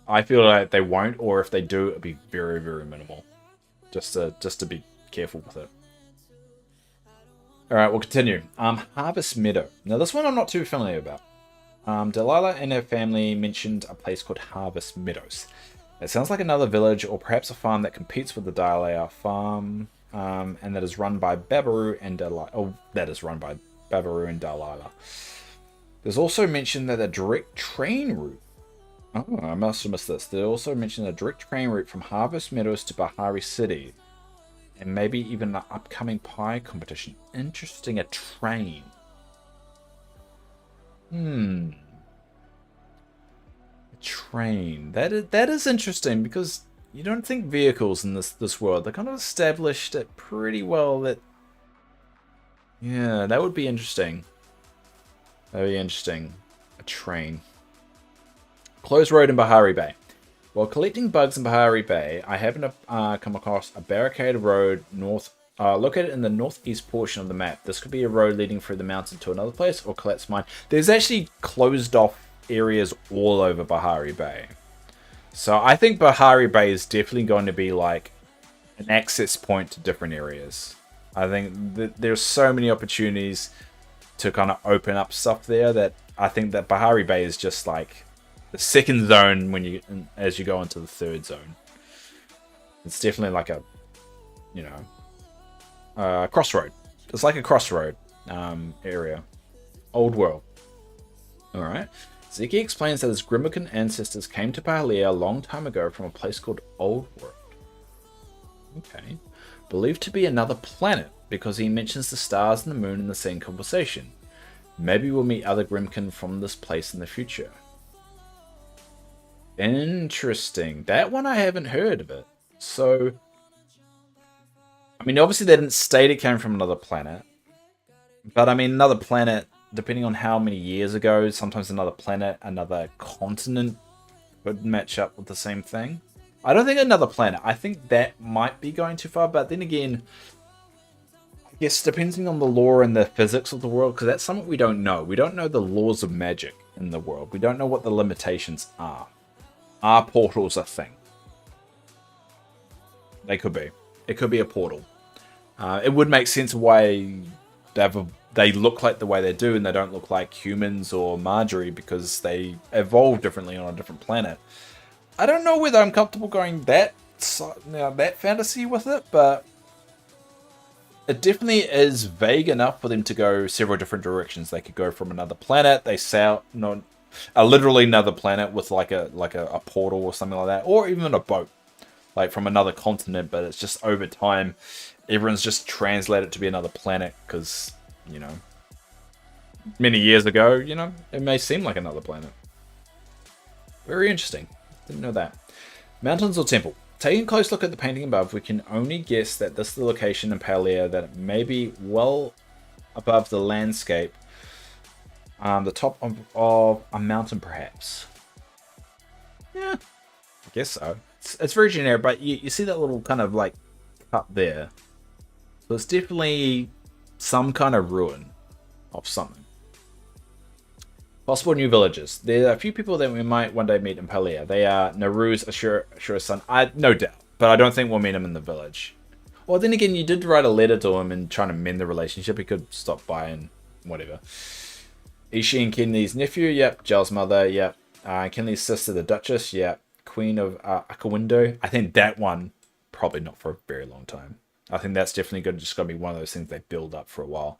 S1: I feel like they won't, or if they do, it'll be very, very minimal. Just to be careful with it. Alright, we'll continue. Harvest Meadow. Now this one I'm not too familiar about. Delilah and her family mentioned a place called Harvest Meadows. It sounds like another village, or perhaps a farm that competes with the Delilah farm, and that is run by Babaru and Delilah. Oh, that is run by Babaru and Delilah. There's also mention that a direct train route. Oh, I must have missed this. They also mentioned a direct train route from Harvest Meadows to Bahari City. And maybe even an upcoming pie competition. Interesting, a train. A train. That is interesting, because you don't think vehicles in this world. They kind of established it pretty well that... Yeah, that would be interesting. That would be interesting. A train. Closed road in Bahari Bay. While collecting bugs in Bahari Bay, I happen to come across a barricaded road located in the northeast portion of the map. This could be a road leading through the mountain to another place, or collapsed mine. There's actually closed off areas all over Bahari Bay. So I think Bahari Bay is definitely going to be like an access point to different areas. I think that there's so many opportunities to kind of open up stuff there that I think that Bahari Bay is just like the second zone as you go into the third zone. It's definitely like a, crossroad. It's like a crossroad area. Old world. Alright. Zeki explains that his Grimmican ancestors came to Pahalia a long time ago from a place called Old World. Okay. Believed to be another planet, because he mentions the stars and the moon in the same conversation. Maybe we'll meet other Grimkin from this place in the future. Interesting. That one I haven't heard of it. So, I mean, obviously they didn't state it came from another planet. But I mean, another planet, depending on how many years ago, sometimes another planet, another continent would match up with the same thing. I don't think another planet. I think that might be going too far. But then again, I guess depending on the lore and the physics of the world, because that's something we don't know. We don't know the laws of magic in the world. We don't know what the limitations are. Are portals a thing? They could be. It could be a portal. It would make sense why they look like the way they do and they don't look like humans or Marjorie because they evolve differently on a different planet. I don't know whether I'm comfortable going that fantasy with it, but it definitely is vague enough for them to go several different directions. They could go from another planet, they sail literally another planet with like a portal or something like that, or even a boat, like from another continent, but it's just over time everyone's just translated to be another planet because, you know, many years ago, you know, it may seem like another planet. Very interesting. Didn't know that. Mountains or temple? Taking a close look at the painting above, we can only guess that this is the location in Palea that it may be well above the landscape. The top of a mountain, perhaps. Yeah, I guess so. It's very generic, but you see that little kind of like cut there. So it's definitely some kind of ruin of something. Possible new villages. There are a few people that we might one day meet in Palea. They are Naru's Ashura's son. No doubt, but I don't think we'll meet him in the village. Well, then again, you did write a letter to him and trying to mend the relationship. He could stop by and whatever. Ishi and Kinley's nephew, yep. Giles' mother, yep. Kinley's sister, the Duchess, yep. Queen of Akawindo. I think that one, probably not for a very long time. I think that's definitely just going to be one of those things they build up for a while.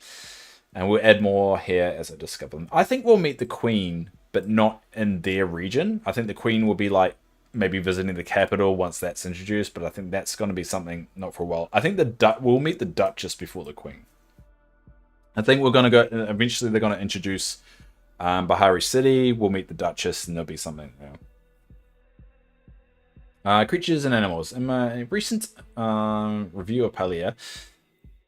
S1: And we'll add more here as I discover them. I think we'll meet the Queen, but not in their region. I think the Queen will be like maybe visiting the capital once that's introduced, but I think that's going to be something not for a while. I think we'll meet the Duchess before the Queen. I think we're going to go, eventually they're going to introduce Bahari City. We'll meet the Duchess and there'll be something. Creatures and animals. In my recent review of Palea,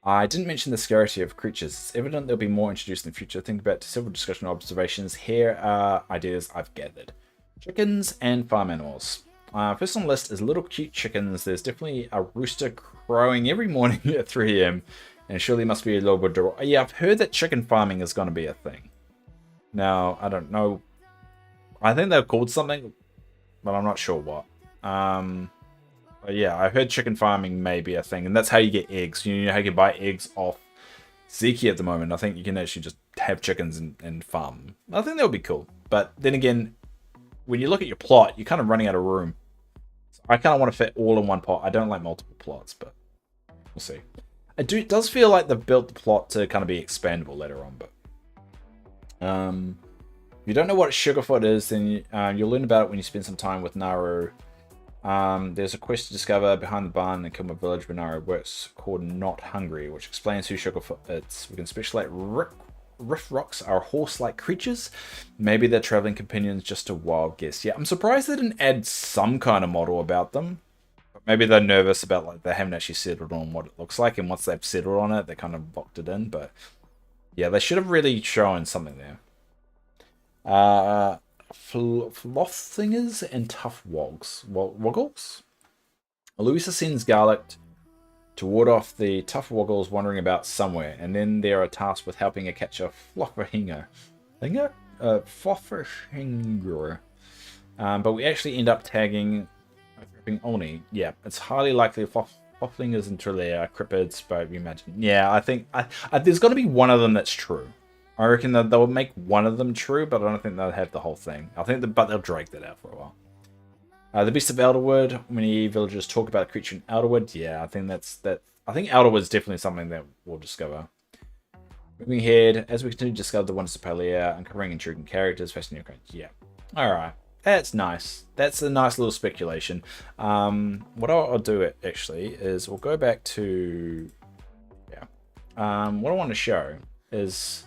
S1: I didn't mention the scarcity of creatures. It's evident there'll be more introduced in the future. Think about several discussion observations. Here are ideas I've gathered. Chickens and farm animals. First on the list is little cute chickens. There's definitely a rooster crowing every morning at 3 a.m. and surely must be a little bit... Yeah, I've heard that chicken farming is going to be a thing. Now, I don't know. I think they're called something, but I'm not sure what. But yeah, I heard chicken farming may be a thing, and that's how you get eggs. You know how you can buy eggs off Zeki at the moment. I think you can actually just have chickens and farm them. I think that would be cool. But then again, when you look at your plot, you're kind of running out of room. So I kind of want to fit all in one pot. I don't like multiple plots, but we'll see. It does feel like they've built the plot to kind of be expandable later on, but if you don't know what Sugarfoot is, then you'll learn about it when you spend some time with Naru. There's a quest to discover behind the barn in Kilmer Village where Naru works called Not Hungry, which explains who Sugarfoot is. We can speculate Rift Rocks are horse-like creatures. Maybe they're traveling companions, just a wild guess. Yeah, I'm surprised they didn't add some kind of model about them. Maybe they're nervous about, like, they haven't actually settled on what it looks like, and once they've settled on it, they kind of locked it in, but yeah, they should have really shown something there. Flothingers and tough woggles. Louisa sends Garlic to ward off the tough woggles wandering about somewhere, and then they are tasked with helping her catch a flofferhinger. Flofferhinger. But we actually end up tagging Oni. Yeah, it's highly likely Floflingers and Trillea, Cryptids, but we imagine. Yeah, I think there's got to be one of them that's true. I reckon that they'll make one of them true, but I don't think they'll have the whole thing. I think but they'll drag that out for a while. The Beast of Elderwood. Many villagers talk about a creature in Elderwood. Yeah, I think I think Elderwood's definitely something that we'll discover. Moving ahead, as we continue to discover the wonders of Palea, uncovering intriguing characters, fascinating characters. Yeah, all right. That's nice. That's a nice little speculation. What I'll do actually is we'll go back to... Yeah. What I want to show is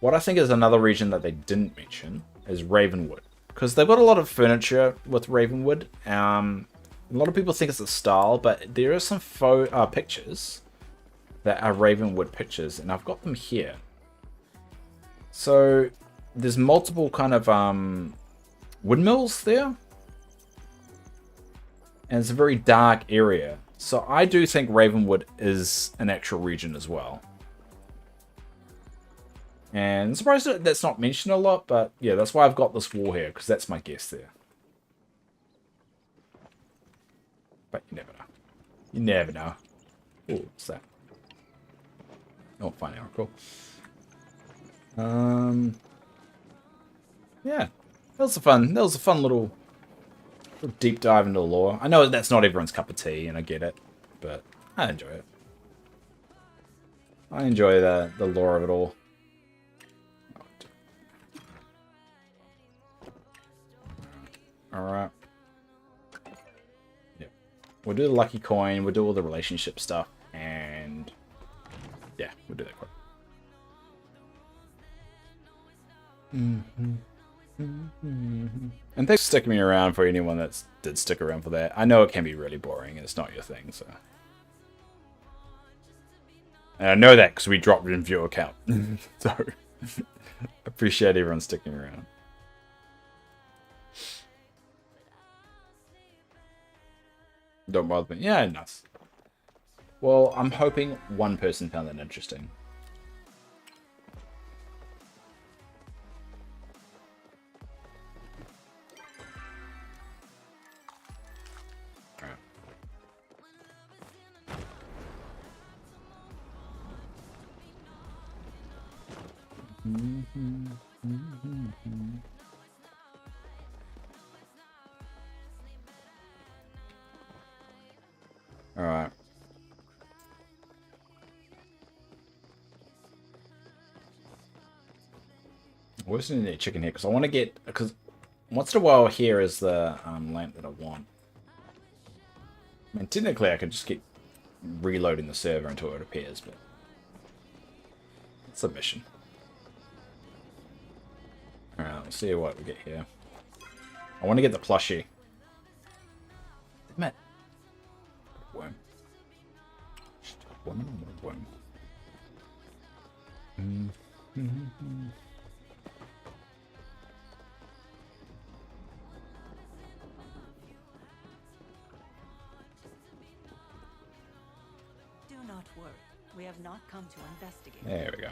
S1: what I think is another region that they didn't mention is Ravenwood. Because they've got a lot of furniture with Ravenwood. A lot of people think it's a style, but there are some pictures that are Ravenwood pictures, and I've got them here. So there's multiple kind of windmills there, and it's a very dark area. So I do think Ravenwood is an actual region as well. And I'm surprised that that's not mentioned a lot, but yeah, that's why I've got this wall here, because that's my guess there. But you never know. You never know. Oh, what's that? Oh, fine article. Yeah, that was a fun little deep dive into the lore. I know that's not everyone's cup of tea, and I get it, but I enjoy it. I enjoy the lore of it all. Alright. Yep. We'll do the lucky coin, we'll do all the relationship stuff, and yeah, we'll do that quick. And thanks for sticking me around for anyone that did stick around for that. I know it can be really boring and it's not your thing, so. And I know that because we dropped it in viewer count. So, appreciate everyone sticking around. Don't bother me. Yeah, nice. Well, I'm hoping one person found that interesting. Alright. Alright. Where's the chicken here? Because I want to get... Because once in a while here is the lamp that I want. I mean, technically I could just keep reloading the server until it appears, but... It's a mission. Alright, let's see what we get here. I want to get the plushie. Damn it. Worm. Worm.
S2: Do not worry. We have not come to investigate.
S1: There we go.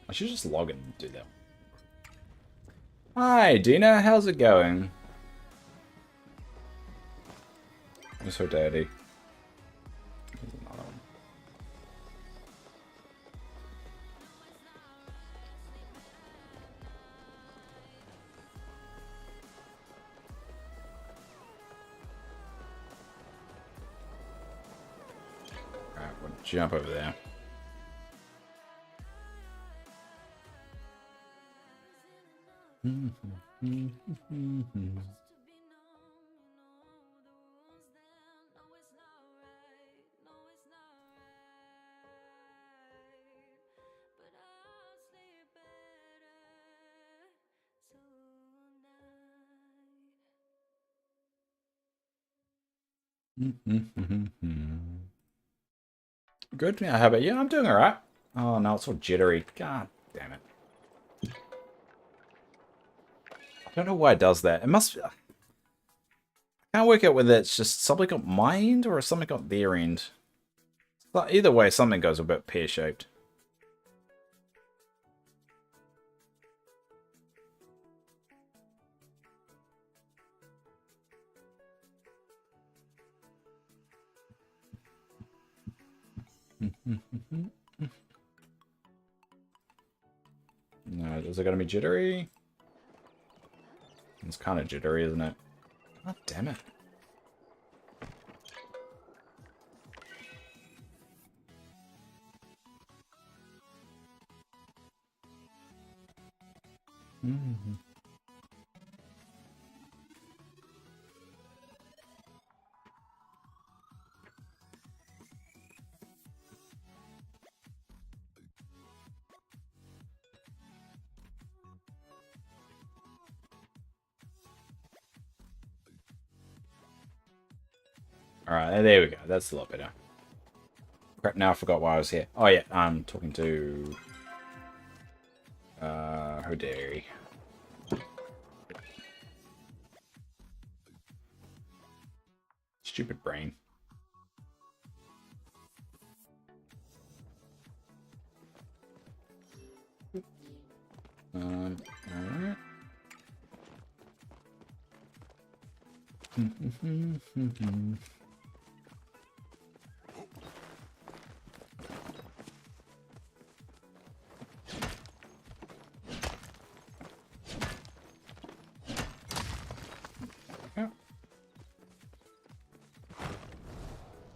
S1: I should just log in and do that. Hi, Dina. How's it going? I'm so dirty. Here's another one. Alright, we'll jump over there. Good. Yeah, how about you? I'm doing alright. Oh no, it's all jittery. God damn it. I don't know why it does that. It must... I can't work out whether it's just something got my end or something got their end. But either way, something goes a bit pear-shaped. No, is it going to be jittery? It's kind of jittery, isn't it? God damn it. Alright, there we go. That's a lot better. Crap, now I forgot why I was here. Oh yeah, I'm talking to... Hoderi. Stupid brain. Alright.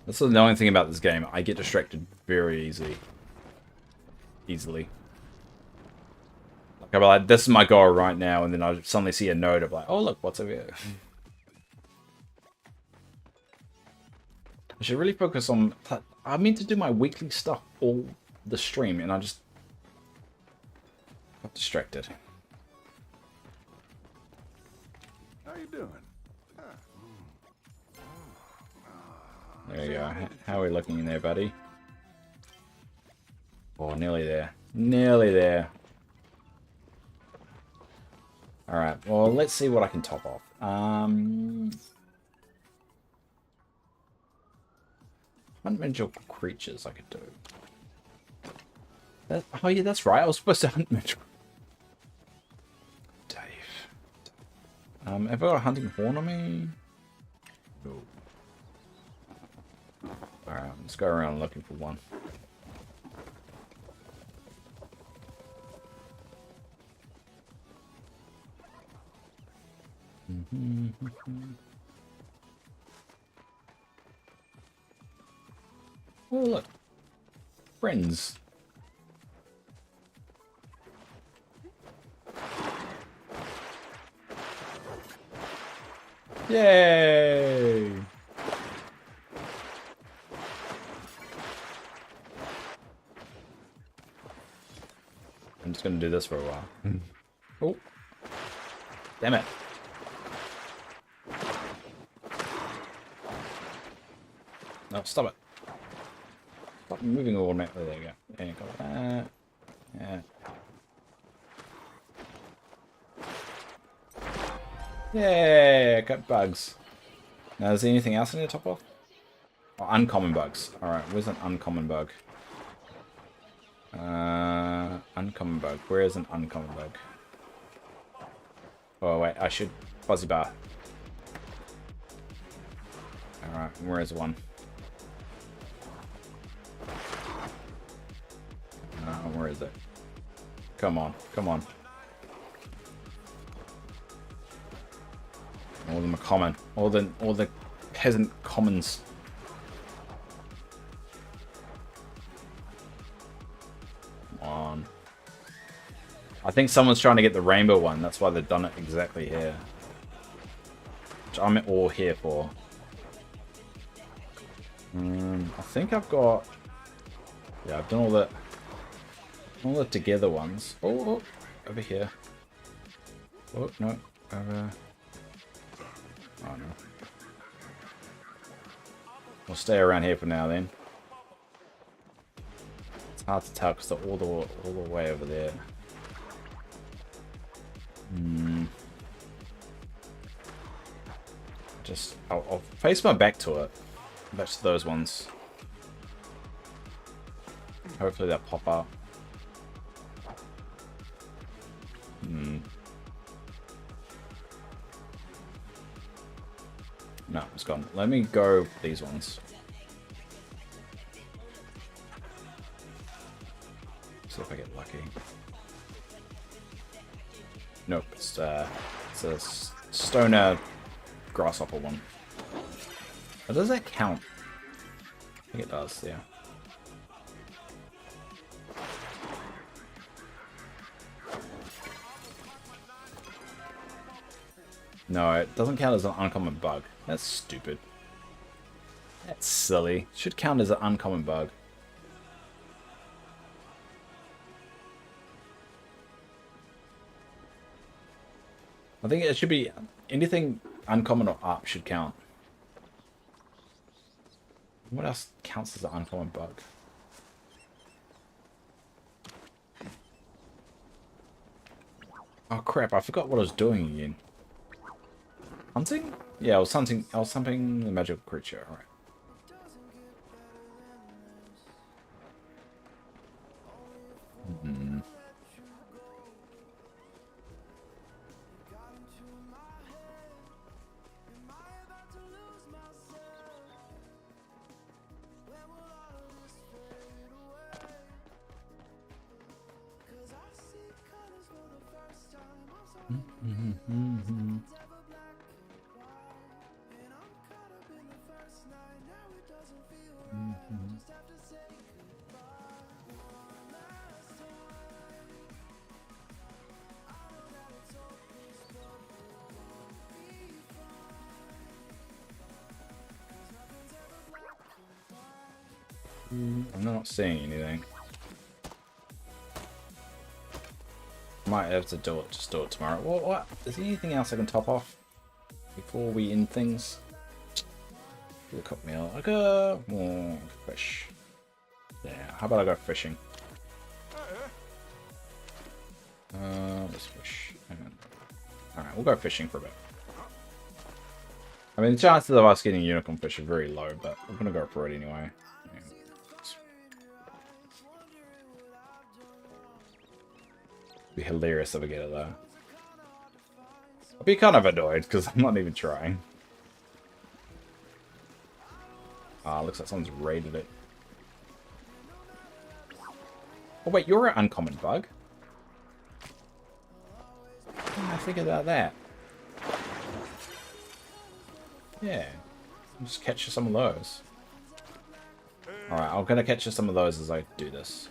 S1: That's the only thing about this game. I get distracted very easily. Like, I'm like, this is my goal right now, and then I suddenly see a note of like, oh look, what's over here? I should really focus on... I meant to do my weekly stuff all the stream, and I just got distracted.
S3: How you doing?
S1: There you go. How are we looking in there, buddy? Oh, nearly there. Nearly there. Alright, well, let's see what I can top off. Hunt creatures I could do. Oh yeah, that's right. I was supposed to hunt magical. Dave. Have I got a hunting horn on me? No. Alright, let's go around looking for one. Oh, look. Friends. Yay! I'm just gonna do this for a while. Oh. Damn it. No, stop it. Stop moving automatically. There you go. There you go. Yeah. Yeah, got bugs. Now, is there anything else I need to top off? Oh, uncommon bugs. Alright, where's an uncommon bug? Uncommon bug. Where is an uncommon bug? Oh, wait, I should... Fuzzy bar. Alright, where is one? Where is it? Come on, come on. All of them are common. All the peasant commons. Come on. I think someone's trying to get the rainbow one. That's why they've done it exactly here. Which I'm all here for. I think I've got... Yeah, I've done all the together ones. Oh, over here. Oh, no. Over... Oh, no. We'll stay around here for now, then. It's hard to tell because they're all the way over there. Just... I'll face my back to it. Back to those ones. Hopefully they'll pop up. No, it's gone. Let me go for these ones. See if I get lucky. Nope, it's a stoner grasshopper one. Oh, does that count? I think it does, yeah. No, it doesn't count as an uncommon bug. That's stupid. That's silly. It should count as an uncommon bug. I think it should be anything uncommon or up should count. What else counts as an uncommon bug? Oh crap, I forgot what I was doing again. Hunting? Yeah, I was hunting the magical creature, alright. Hmm. I'm not seeing anything. Might have to do it. Just do it tomorrow. What? Is there anything else I can top off before we end things? Do a cooked meal. I go fish. Yeah. How about I go fishing? Let's fish. All right, we'll go fishing for a bit. I mean, the chances of us getting unicorn fish are very low, but we're gonna go for it anyway. Be hilarious if I get it though. I'll be kind of annoyed because I'm not even trying. Ah, looks like someone's raided it. Oh wait, you're an uncommon bug. I figured out that. Yeah, I'll just catch you some of those. All right, I'm gonna catch you some of those as I do this.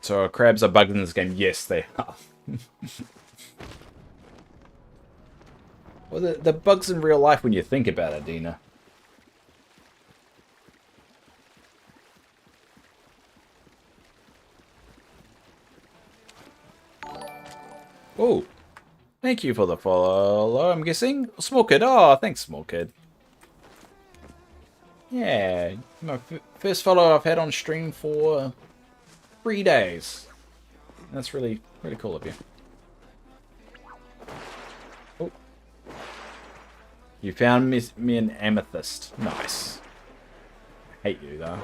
S1: So crabs are bugged in this game? Yes, they are. Well, the bugs in real life when you think about it, Dina. Oh, thank you for the follow, I'm guessing. Small Kid. Oh, thanks, Small Kid. Yeah, my first follow I've had on stream for 3 days. That's really cool of you. Oh. You found me an amethyst. Nice. I hate you, though.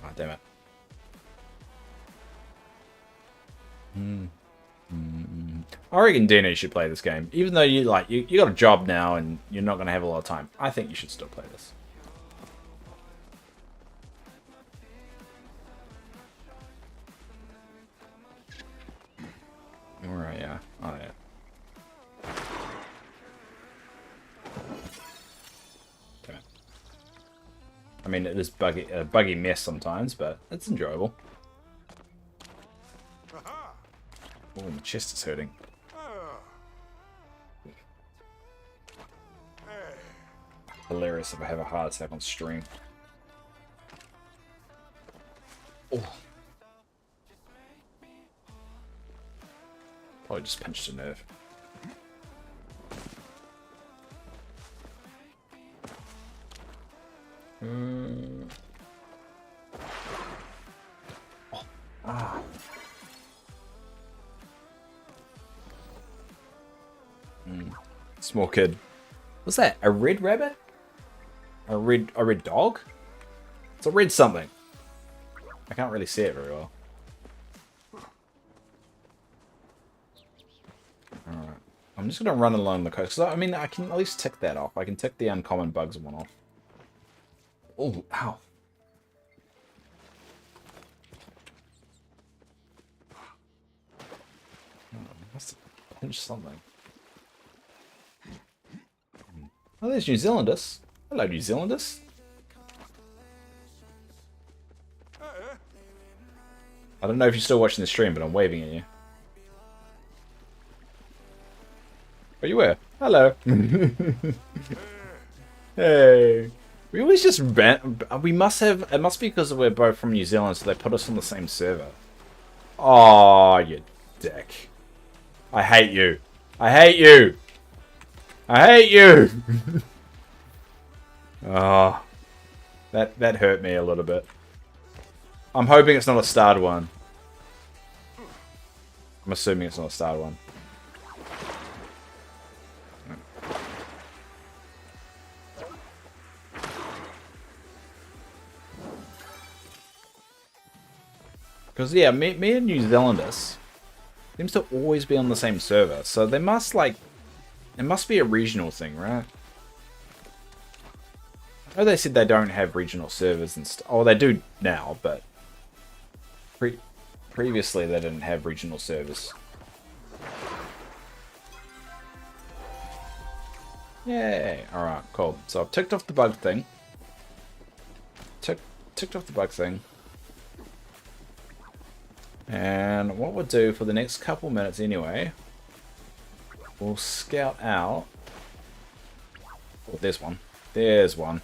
S1: Oh, damn it. I reckon Dina should play this game. Even though you got a job now and you're not going to have a lot of time. I think you should still play this. Alright, yeah. Oh, yeah. Damn it. I mean, it is a buggy mess sometimes, but it's enjoyable. Oh, my chest is hurting. Hilarious if I have a heart attack on stream. Oh. Probably just punched a nerve. Oh. Ah. Small Kid. What's that? A red rabbit? A red dog? It's a red something. I can't really see it very well. I'm just going to run along the coast. 'Cause I mean, I can at least tick that off. I can tick the uncommon bugs one off. Oh, ow. Oh, I must have pinched something. Oh, there's New Zealanders. Hello, New Zealanders. I don't know if you're still watching the stream, but I'm waving at you. Oh, you were? Hello. Hey. We always just we must have... It must be because we're both from New Zealand, so they put us on the same server. Oh, you dick. I hate you. I hate you. I hate you. Oh. That hurt me a little bit. I'm hoping it's not a starred one. I'm assuming it's not a starred one. Because, yeah, me and New Zealanders seems to always be on the same server. So they must, like... It must be a regional thing, right? I know they said they don't have regional servers and stuff. Oh, they do now, but... Previously they didn't have regional servers. Yay! Alright, cool. So I've ticked off the bug thing. Ticked off the bug thing. And what we'll do for the next couple minutes anyway, we'll scout out... Oh, there's one. There's one.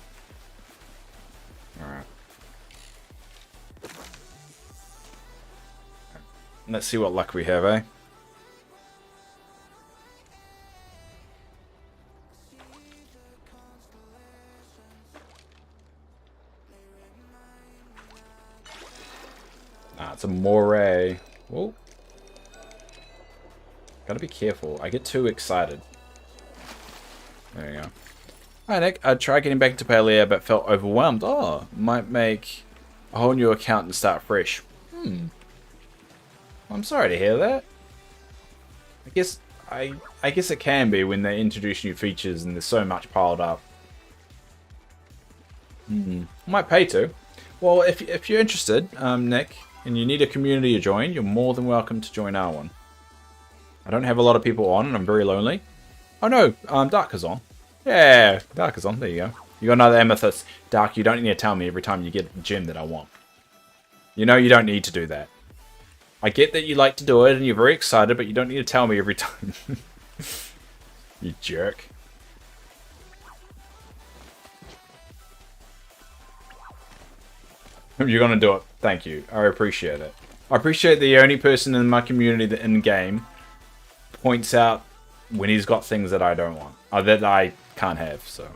S1: Alright. Let's see what luck we have, eh? Ah, it's a moray. Whoa. Gotta be careful. I get too excited. There you go. Hi, Nick. I tried getting back into Palea, but felt overwhelmed. Oh, might make a whole new account and start fresh. I'm sorry to hear that. I guess it can be when they introduce new features and there's so much piled up. Might pay to. Well, if you're interested, Nick, and you need a community to join, you're more than welcome to join our one. I don't have a lot of people on, and I'm very lonely. Oh no, Dark is on. Yeah, Dark is on. There you go. You got another amethyst. Dark, you don't need to tell me every time you get the gem that I want. You know you don't need to do that. I get that you like to do it and you're very excited, but you don't need to tell me every time. You jerk. You're gonna do it. Thank you. I appreciate it. I appreciate the only person in my community that in game points out when he's got things that I don't want, or that I can't have. So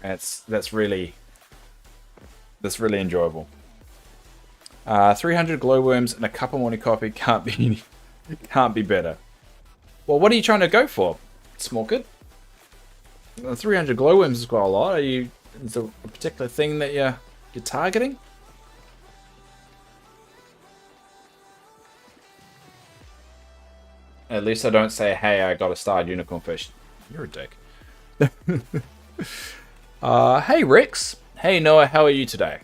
S1: that's really enjoyable. 300 glowworms and a cup of morning coffee can't be better. Well, what are you trying to go for, Smorkid? 300 glowworms is quite a lot. Is there a particular thing that you're targeting? At least I don't say, hey, I got a starred unicorn fish. You're a dick. Hey, Rex. Hey, Noah, how are you today?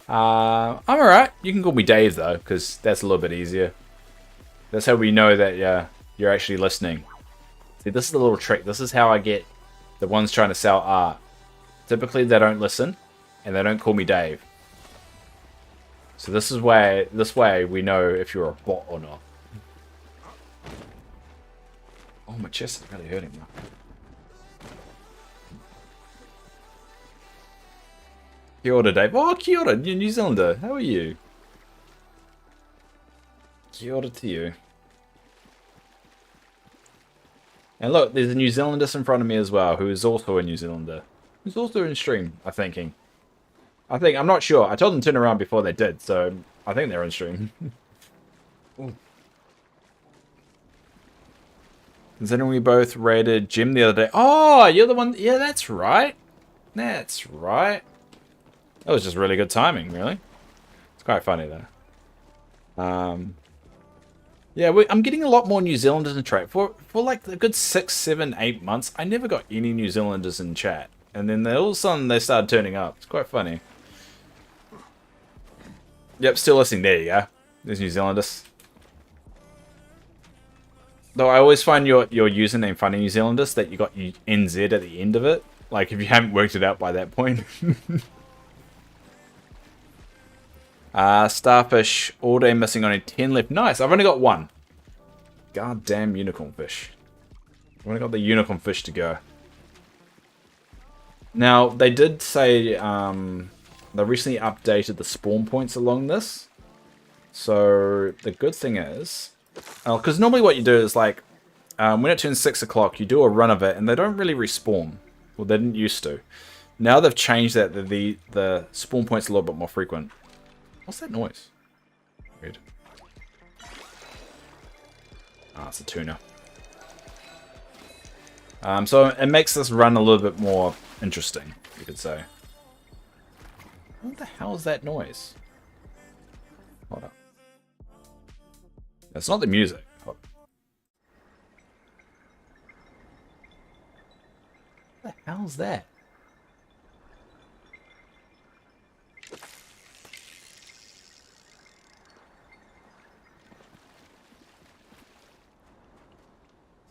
S1: I'm alright. You can call me Dave, though, because that's a little bit easier. That's how we know that you're actually listening. See, this is a little trick. This is how I get the ones trying to sell art. Typically, they don't listen, and they don't call me Dave. So this way we know if you're a bot or not. Oh, my chest is really hurting now. Kia ora, Dave. Oh, kia ora, New Zealander. How are you? Kia ora to you. And look, there's a New Zealander in front of me as well, who is also a New Zealander. Who's also in stream, I'm not sure. I told them to turn around before they did, so I think they're in stream. Considering we both raided Jim the other day. Oh, you're the one. Yeah, that's right. That's right. That was just really good timing, really. It's quite funny, though. Yeah, I'm getting a lot more New Zealanders in chat. For like a good 6, 7, 8 months, I never got any New Zealanders in chat. And then all of a sudden they started turning up. It's quite funny. Yep, still listening. There you go. There's New Zealanders. Though I always find your username funny, New Zealanders, that you got NZ at the end of it. Like, if you haven't worked it out by that point. Starfish, all day missing, only 10 left. Nice, I've only got one. Goddamn unicorn fish. I've only got the unicorn fish to go. Now, they did say they recently updated the spawn points along this. So, the good thing is... because normally what you do is, like, when it turns 6 o'clock, you do a run of it, and they don't really respawn. Well, they didn't used to. Now they've changed that. The spawn point's a little bit more frequent. What's that noise? Weird. Ah, it's a tuna. So it makes this run a little bit more interesting, you could say. What the hell is that noise? Hold up. That's not the music. Hold up. What the hell's that?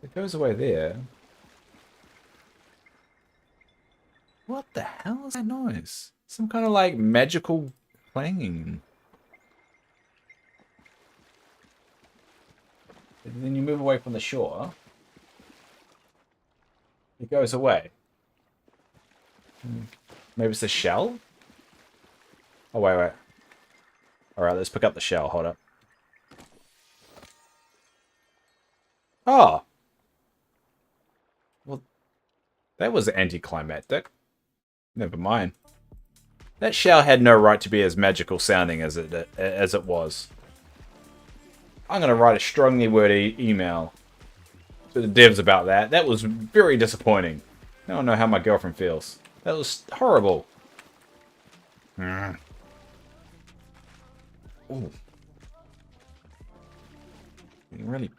S1: It goes away there. What the hell is that noise? Some kind of like magical clanging. And then you move away from the shore. It goes away. Maybe it's the shell? Oh, wait. Alright, let's pick up the shell. Hold up. Oh! Well, that was anticlimactic. Never mind. That shell had no right to be as magical sounding as it was. I'm going to write a strongly worded email to the devs about that. That was very disappointing. I don't know how my girlfriend feels. That was horrible. Ooh. Really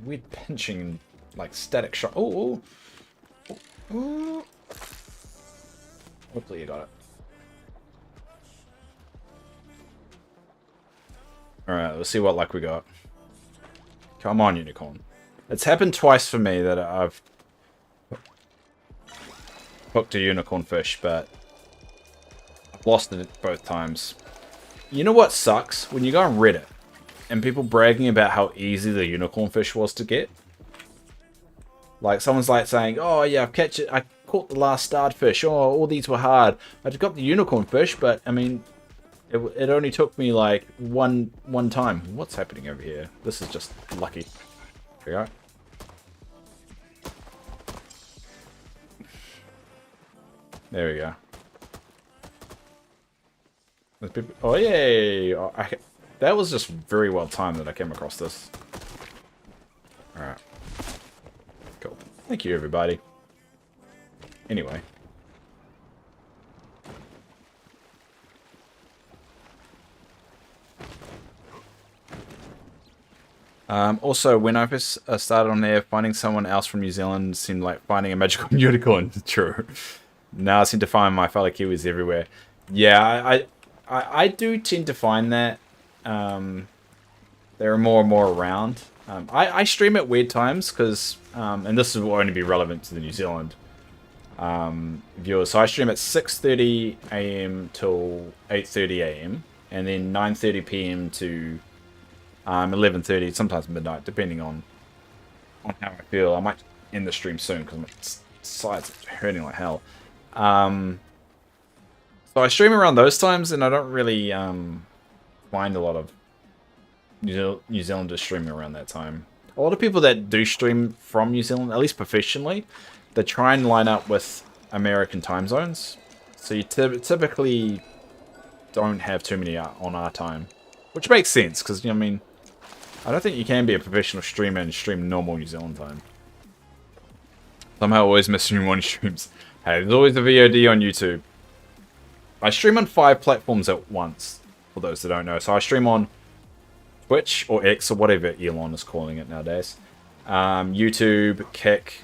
S1: weird pinching, like static shock. Oh. Hopefully you got it. Alright, let's see what luck we got. Come on, unicorn. It's happened twice for me that I've hooked a unicorn fish, but I've lost it both times. You know what sucks? When you go on Reddit and people bragging about how easy the unicorn fish was to get. Like, someone's like saying, oh yeah, I caught the last starred fish. Oh, all these were hard. I just got the unicorn fish, but I mean, it only took me like one time. What's happening over here? This is just lucky. Here we go. There we go. There's people. Oh yay! Oh, that was just very well timed that I came across this. All right. Cool. Thank you, everybody. Anyway. Also, when I first started on there, finding someone else from New Zealand seemed like finding a magical unicorn. True. Now I seem to find my fellow Kiwis everywhere. Yeah, I do tend to find that there are more and more around. I stream at weird times because, and this will only be relevant to the New Zealand viewers. So I stream at 6:30 AM till 8:30 AM, and then 9:30 PM to 11:30, sometimes midnight, depending on how I feel. I might end the stream soon because my sides are hurting like hell. So I stream around those times, and I don't really find a lot of New Zealanders streaming around that time. A lot of people that do stream from New Zealand, at least professionally, they try and line up with American time zones. So you typically don't have too many on our time, which makes sense because, I mean, I don't think you can be a professional streamer and stream normal New Zealand time. Somehow always missing one streams. Hey, there's always a VOD on YouTube. I stream on 5 platforms at once. for those that don't know. So I stream on Twitch, or X, or whatever Elon is calling it nowadays. YouTube, Kick,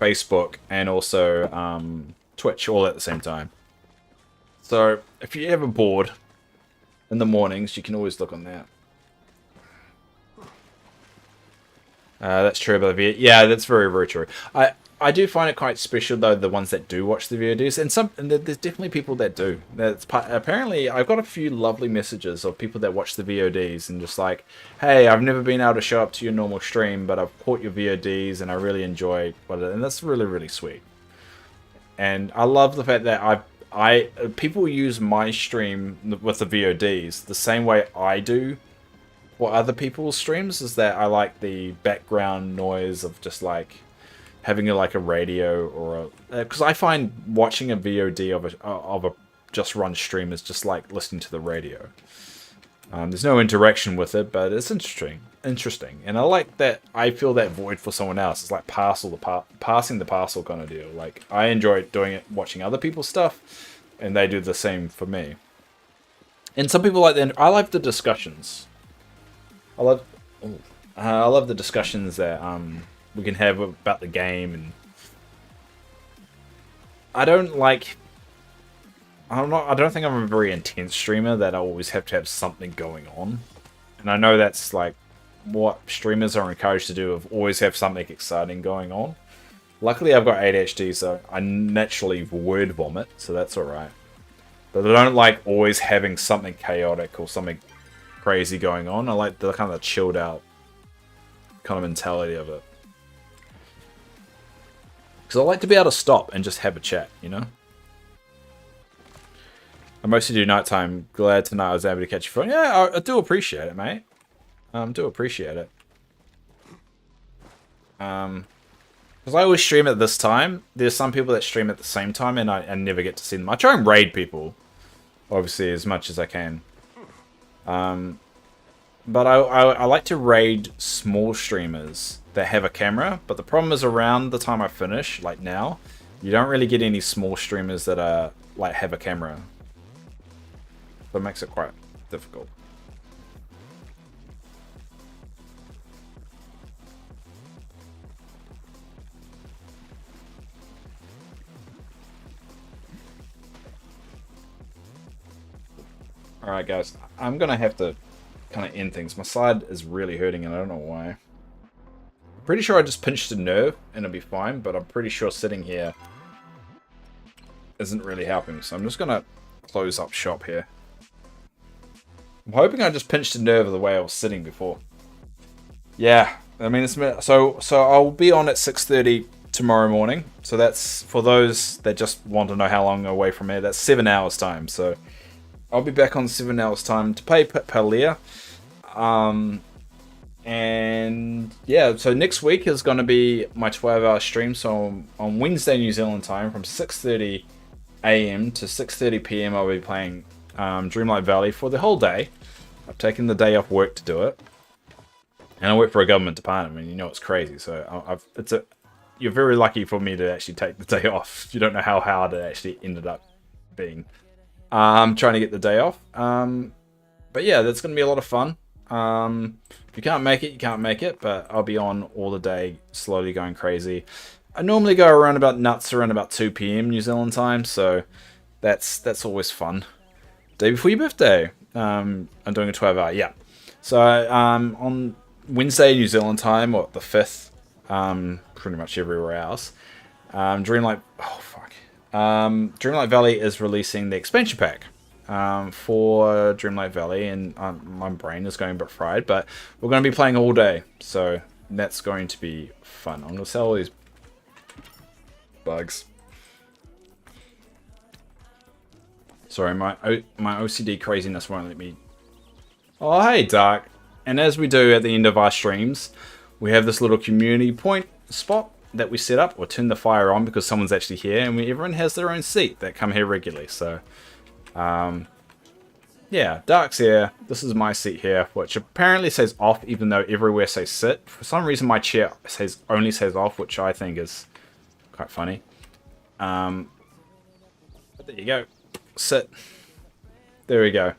S1: Facebook, and also Twitch, all at the same time. So if you're ever bored in the mornings, you can always look on that. That's true about the VOD. Yeah, that's very, very true. I do find it quite special, though, the ones that do watch the VODs. And there's definitely people that do. Apparently, I've got a few lovely messages of people that watch the VODs and just like, hey, I've never been able to show up to your normal stream, but I've caught your VODs and I really enjoy what it. And that's really, really sweet. And I love the fact that people use my stream with the VODs the same way I do for other people's streams, is that I like the background noise of just like having a radio or because I find watching a VOD of a just run stream is just like listening to the radio. There's no interaction with it, but it's interesting, and I like that. I feel that void for someone else. It's like passing the parcel kind of deal. Like I enjoy doing it, watching other people's stuff, and they do the same for me. And some people like that. I like the discussions. I love the discussions that we can have about the game, and I don't think I'm a very intense streamer that I always have to have something going on. And I know that's like what streamers are encouraged to do, of always have something exciting going on. Luckily I've got ADHD, so I naturally word vomit, so that's alright. But I don't like always having something chaotic or something crazy going on. I like the kind of chilled out kind of mentality of it. Because I like to be able to stop and just have a chat, you know? I mostly do nighttime. Glad tonight I was able to catch your phone. Yeah, I do appreciate it, mate. Do appreciate it. Because I always stream at this time. There's some people that stream at the same time, and I never get to see them. I try and raid people, obviously, as much as I can. But I like to raid small streamers that have a camera. But the problem is, around the time I finish, like now, you don't really get any small streamers that are like have a camera. So it makes it quite difficult. Alright guys, I'm gonna have to kind of end things. My side is really hurting and I don't know why. I'm pretty sure I just pinched a nerve and it'll be fine, but I'm pretty sure sitting here isn't really helping. So I'm just gonna close up shop here. I'm hoping I just pinched a nerve the way I was sitting before. Yeah, I mean, it's so I'll be on at 6:30 tomorrow morning. So that's, for those that just want to know how long away from here, that's 7 hours time. So I'll be back on 7 hours time to play Palia. And yeah, so next week is going to be my 12-hour stream. So on Wednesday New Zealand time from 6:30 AM to 6:30 PM I'll be playing Dreamlight Valley for the whole day. I've taken the day off work to do it, and I work for a government department. I mean, you know, it's crazy. So you're very lucky for me to actually take the day off. You don't know how hard it actually ended up being. I'm trying to get the day off. But yeah, that's going to be a lot of fun. If you can't make it, you can't make it. But I'll be on all the day, slowly going crazy. I normally go around about 2 PM New Zealand time, so that's always fun. Day before your birthday, I'm doing a 12-hour. Yeah. So on Wednesday New Zealand time, or the 5th, pretty much everywhere else, Dreamlight Valley is releasing the expansion pack for Dreamlight Valley, and my brain is going a bit fried, but we're going to be playing all day, so that's going to be fun. I'm going to sell all these bugs. Sorry, my OCD craziness won't let me. Oh, hey, Dark. And as we do at the end of our streams, we have this little community point spot that we set up, or turn the fire on because someone's actually here, and everyone has their own seat that come here regularly. So, yeah, Dark's here. This is my seat here, which apparently says off, even though everywhere says sit. For some reason, my chair only says off, which I think is quite funny. But there you go. Sit. There we go.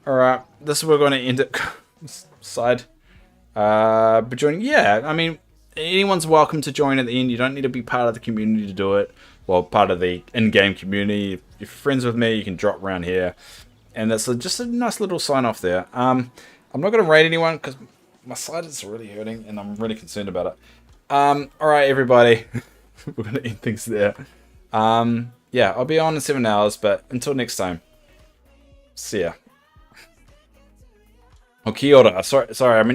S1: Alright, this is where we're going to end it. Side. But joining, yeah, I mean, anyone's welcome to join at the end. You don't need to be part of the community to do it. Well, part of the in-game community. If you're friends with me, you can drop around here. And that's just a nice little sign-off there. I'm not going to raid anyone because my side is really hurting and I'm really concerned about it. Alright, everybody. We're going to end things there. Yeah, I'll be on in 7 hours, but until next time. See ya. Oh, kia ora. Sorry, I mean...